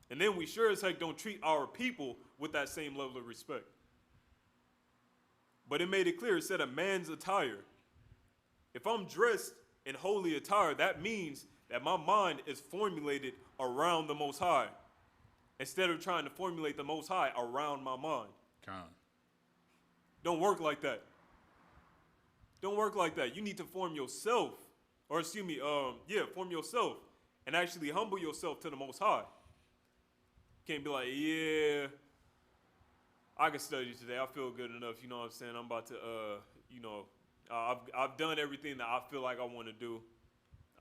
And then we sure as heck don't treat our people with that same level of respect. But it made it clear, it said a man's attire. If I'm dressed in holy attire, that means that my mind is formulated around the Most High, instead of trying to formulate the Most High around my mind. Don't work like that. Don't work like that. You need to form yourself, or form yourself and actually humble yourself to the Most High. Can't be like, yeah, I can study today. I feel good enough. You know what I'm saying? I'm about to, I've done everything that I feel like I want to do.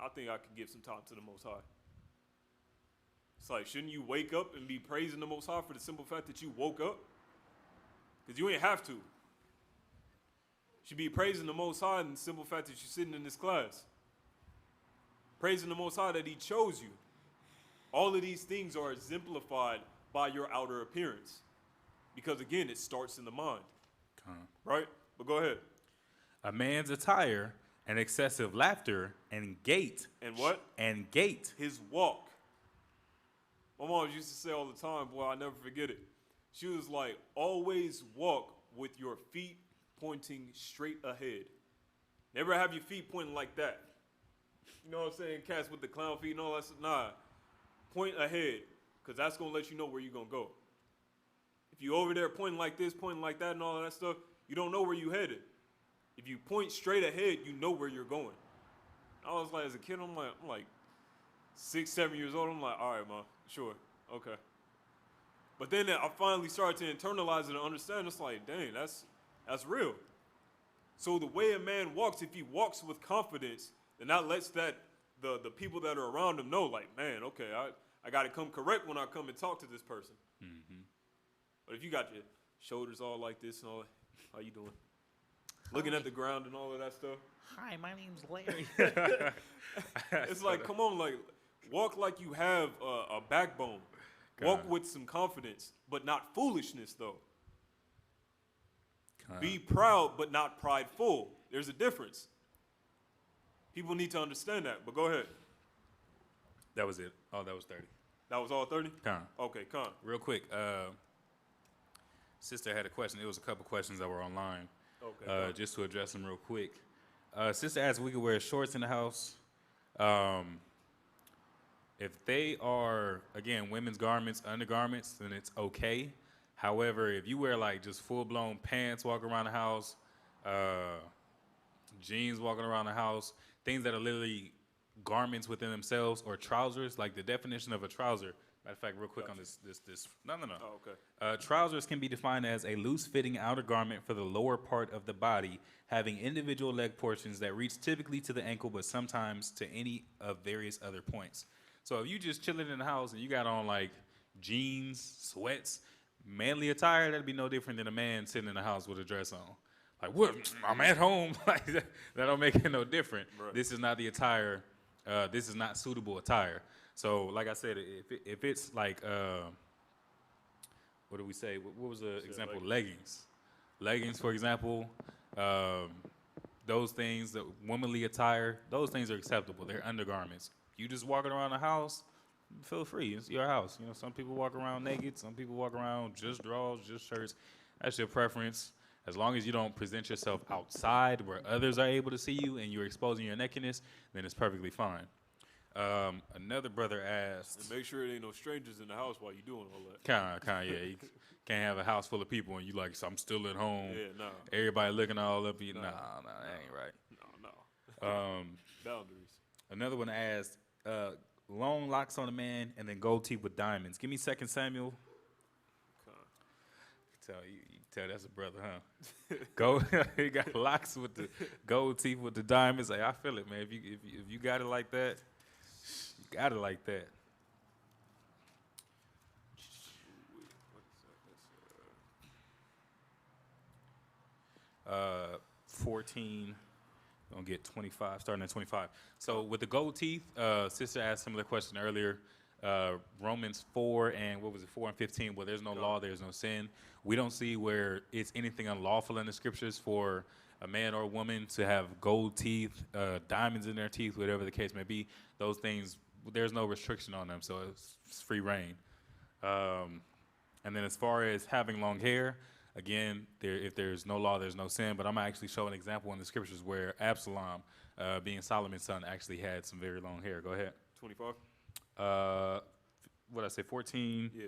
I think I could give some time to the Most High. It's like, shouldn't you wake up and be praising the Most High for the simple fact that you woke up? Because you ain't have to. You should be praising the Most High in the simple fact that you're sitting in this class. Praising the Most High that He chose you. All of these things are exemplified by your outer appearance. Because again, it starts in the mind. Right? But go ahead. A man's attire and excessive laughter and gait. And what? And gait. His walk. My mom used to say all the time, boy, I never forget it. She was like, always walk with your feet pointing straight ahead. Never have your feet pointing like that. You know what I'm saying? Cats with the clown feet and all that stuff. Nah. Point ahead, because that's going to let you know where you're going to go. If you're over there pointing like this, pointing like that, and all of that stuff, you don't know where you're headed. If you point straight ahead, you know where you're going. I was like, as a kid, I'm like 6, 7 years old. I'm like, all right, ma, sure, okay. But then I finally started to internalize it and understand. It's like, dang, that's real. So the way a man walks, if he walks with confidence, then that lets the people that are around him know, like, man, okay, I got to come correct when I come and talk to this person. Mm-hmm. But if you got your shoulders all like this and all that, how you doing? Looking at the ground and all of that stuff. Hi, my name's Larry. It's like, come on, like, walk like you have a backbone. Walk with some confidence, but not foolishness, though. Be proud, but not prideful. There's a difference. People need to understand that, but go ahead. That was it. Oh, that was 30. That was all 30? Okay, Con. Real quick, sister had a question. It was a couple questions that were online. Okay. Just to address them real quick. Sister asked if we could wear shorts in the house. If they are, again, women's garments, undergarments, then it's okay. However, if you wear like just full-blown pants walking around the house, jeans walking around the house, things that are literally garments within themselves, or trousers, like the definition of a trouser. Matter of fact, real quick on this. No. Oh, okay. Trousers can be defined as a loose-fitting outer garment for the lower part of the body, having individual leg portions that reach typically to the ankle, but sometimes to any of various other points. So if you just chilling in the house and you got on like jeans, sweats, manly attire, that'd be no different than a man sitting in the house with a dress on. Like, what? I'm at home. Like, that don't make it no different. Right. This is not the attire. This is not suitable attire. So, like I said, if it's like, what do we say? What was the example? Leggings. Leggings, for example. Those things, the womanly attire, those things are acceptable. They're undergarments. You just walking around the house, feel free. It's your house. You know, some people walk around naked. Some people walk around just drawers, just shirts. That's your preference. As long as you don't present yourself outside where others are able to see you and you're exposing your nakedness, then it's perfectly fine. Another brother asked. And make sure there ain't no strangers in the house while you doing all that. Kinda, yeah. You can't have a house full of people and you like, so I'm still at home. Yeah, no. Everybody looking all up. Nah, that ain't right. No. Boundaries. Another one asked, long locks on a man and then gold teeth with diamonds. Give me 2 Samuel. You can tell that's a brother, huh? He got locks with the gold teeth with the diamonds. Like, I feel it, man. If you got it like that, you got it like that. 14. Gonna get 25, starting at 25. So with the gold teeth, sister asked a similar question earlier. Romans 4 and 4 and 15, where there's no law, there's no sin. We don't see where it's anything unlawful in the scriptures for a man or a woman to have gold teeth, diamonds in their teeth, whatever the case may be. Those things, there's no restriction on them, so it's free reign. And then as far as having long hair, again, if there's no law, there's no sin. But I'm going to actually show an example in the scriptures where Absalom, being Solomon's son, actually had some very long hair. Go ahead. 25? What did I say, 14? Yeah.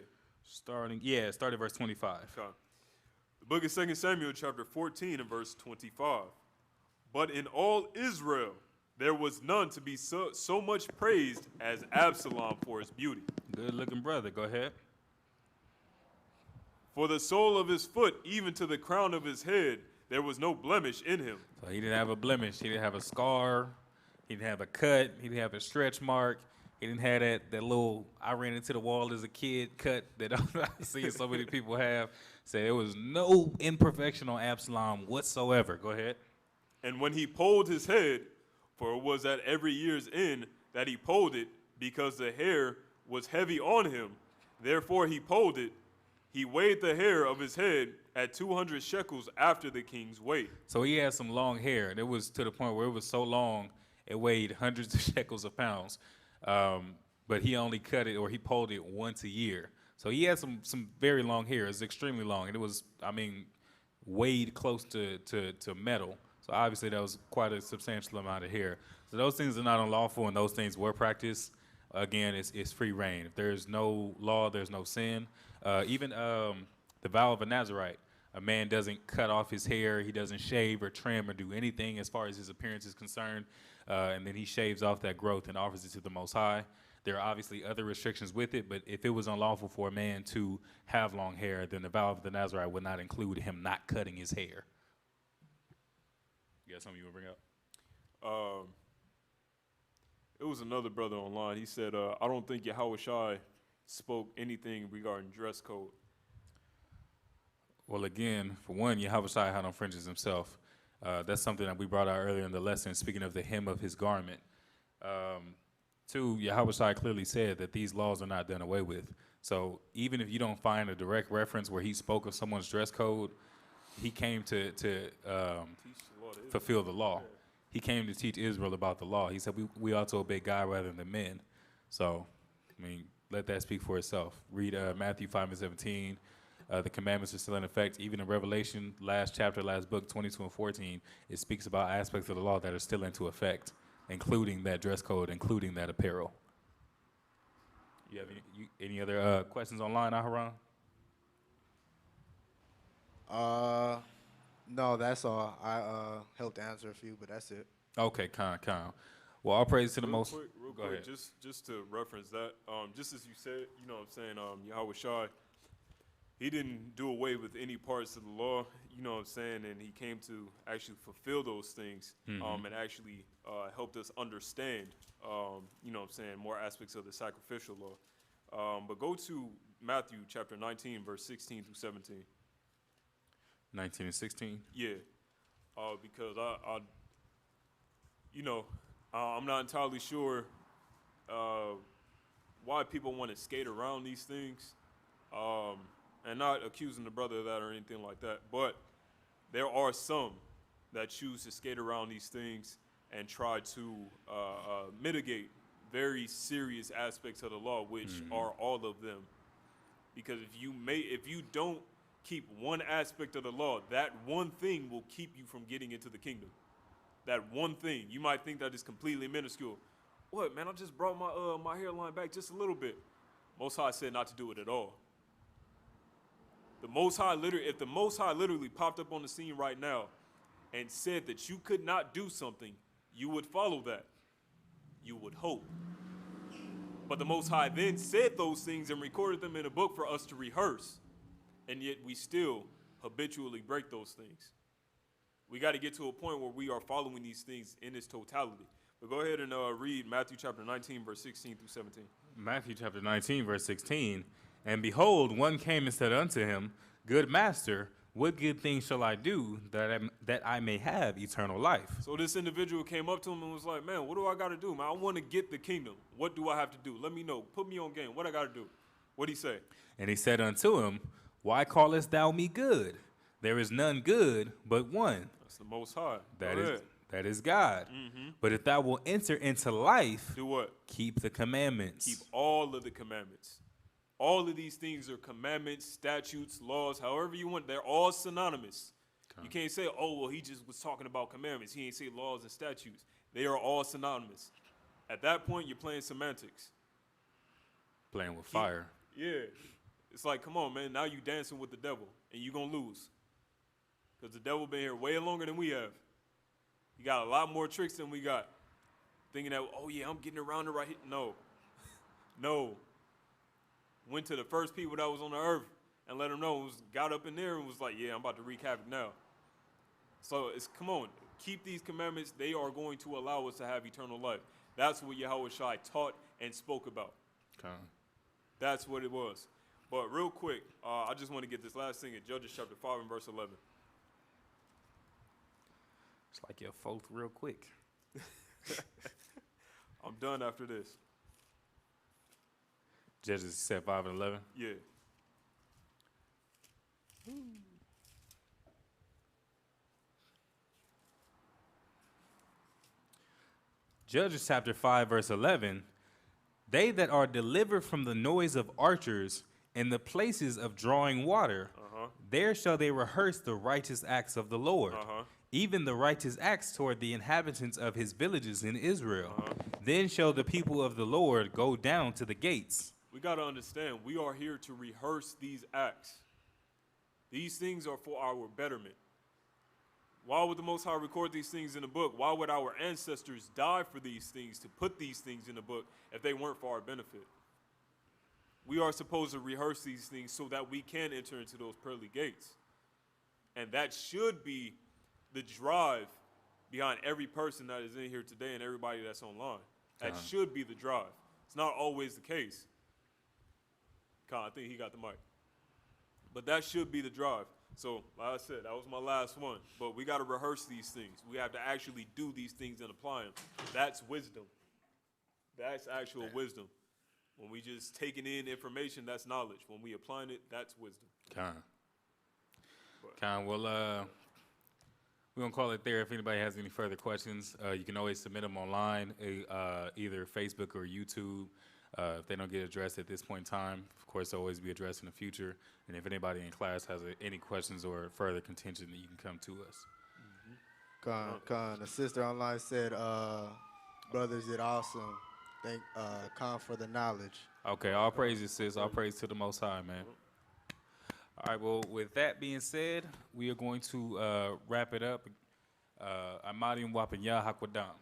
Start at verse 25. Okay. The book of 2 Samuel, chapter 14 and verse 25. But in all Israel, there was none to be so much praised as Absalom for his beauty. Good-looking brother. Go ahead. For the sole of his foot, even to the crown of his head, there was no blemish in him. So he didn't have a blemish. He didn't have a scar. He didn't have a cut. He didn't have a stretch mark. He didn't have that little, I ran into the wall as a kid cut that I see so many people have. Say there was no imperfection on Absalom whatsoever. Go ahead. And when he polled his head, for it was at every year's end that he polled it, because the hair was heavy on him, therefore he polled it. He weighed the hair of his head at 200 shekels after the king's weight. So he had some long hair, and it was to the point where it was so long, it weighed hundreds of shekels of pounds. But he only cut it, or he polled it once a year. So he had some very long hair. It was extremely long, and it was, weighed close to metal. So obviously that was quite a substantial amount of hair. So those things are not unlawful, and those things were practiced. Again, it's free reign. If there's no law, there's no sin. Even the vow of a Nazarite, a man doesn't cut off his hair, he doesn't shave or trim or do anything as far as his appearance is concerned, and then he shaves off that growth and offers it to the Most High. There are obviously other restrictions with it, but if it was unlawful for a man to have long hair, then the vow of the Nazarite would not include him not cutting his hair. You got something you want to bring up? It was another brother online. He said, I don't think Yahushua spoke anything regarding dress code. Well, again, for one, Yahushua had on fringes himself. That's something that we brought out earlier in the lesson, speaking of the hem of his garment. Two, Yahushua clearly said that these laws are not done away with. So even if you don't find a direct reference where he spoke of someone's dress code, he came to fulfill the law. Yeah. He came to teach Israel about the law. He said we ought to obey God rather than men. So, let that speak for itself. Read Matthew 5 and 17. The commandments are still in effect. Even in Revelation, last chapter, last book, 22 and 14, it speaks about aspects of the law that are still into effect, including that dress code, including that apparel. You have any other questions online, Aharon? No, that's all. I helped answer a few, but that's it. Okay, kind. Well, all praise to the most. Real Go quick, ahead. just to reference that, just as you said, you know what I'm saying, Yahweh Shai, he didn't do away with any parts of the law, you know what I'm saying, and he came to actually fulfill those things, and actually helped us understand, you know what I'm saying, more aspects of the sacrificial law. But go to Matthew chapter 19, verse 16 through 17. 19 and 16. Yeah, because I'm not entirely sure why people want to skate around these things, and not accusing the brother of that or anything like that. But there are some that choose to skate around these things and try to mitigate very serious aspects of the law, which are all of them. Because if you don't keep one aspect of the law, that one thing will keep you from getting into the kingdom. That one thing. You might think that is completely minuscule. What, man, I just brought my hairline back just a little bit. Most High said not to do it at all. If the Most High literally popped up on the scene right now and said that you could not do something, you would follow that. You would hope. But the Most High then said those things and recorded them in a book for us to rehearse. And yet we still habitually break those things. We got to get to a point where we are following these things in its totality. But go ahead and read Matthew chapter 19, verse 16 through 17. Matthew chapter 19, verse 16. And behold, one came and said unto him, Good master, what good thing shall I do that I may have eternal life? So this individual came up to him and was like, man, what do I got to do, man? I want to get the kingdom. What do I have to do? Let me know. Put me on game. What I got to do? What'd he say? And he said unto him, Why callest thou me good? There is none good but one. That's the Most High. That is God. But if thou wilt enter into life, do what? Keep the commandments. Keep all of the commandments. All of these things are commandments, statutes, laws, however you want. They're all synonymous. Okay. You can't say, oh, well, he just was talking about commandments. He ain't say laws and statutes. They are all synonymous. At that point, you're playing semantics. Playing with fire. Yeah. It's like, come on, man. Now you dancing with the devil, and you're going to lose. Because the devil been here way longer than we have. He got a lot more tricks than we got. Thinking that, oh, yeah, I'm getting around the right. No. No. Went to the first people that was on the earth and let them know. Got up in there and was like, yeah, I'm about to wreak havoc now. So come on. Keep these commandments. They are going to allow us to have eternal life. That's what Yahweh Shai taught and spoke about. Okay. That's what it was. But real quick, I just want to get this last thing in Judges chapter 5 and verse 11. It's like your fourth real quick. I'm done after this. Judges said 5 and 11? Yeah. Judges chapter 5, verse 11. They that are delivered from the noise of archers in the places of drawing water, there shall they rehearse the righteous acts of the Lord, even the righteous acts toward the inhabitants of his villages in Israel. Then shall the people of the Lord go down to the gates. We got to understand, we are here to rehearse these acts. These things are for our betterment. Why would the Most High record these things in the book? Why would our ancestors die for these things, to put these things in the book, if they weren't for our benefit? We are supposed to rehearse these things so that we can enter into those pearly gates. And that should be the drive behind every person that is in here today and everybody that's online. That should be the drive. It's not always the case. I think he got the mic. But that should be the drive. So, like I said, that was my last one. But we got to rehearse these things. We have to actually do these things and apply them. That's wisdom. That's actual wisdom. When we just taking in information, that's knowledge. When we applying it, that's wisdom. Well, we're going to call it there. If anybody has any further questions, you can always submit them online, either Facebook or YouTube. If they don't get addressed at this point in time, of course, they'll always be addressed in the future. And if anybody in class has any questions or further contention, you can come to us. The sister online said, brothers did awesome. Thank Khan for the knowledge. Okay, all praises, sis. All praise to the Most High, man. All right, well, with that being said, we are going to wrap it up. Amadim Wapanya Hakwadam.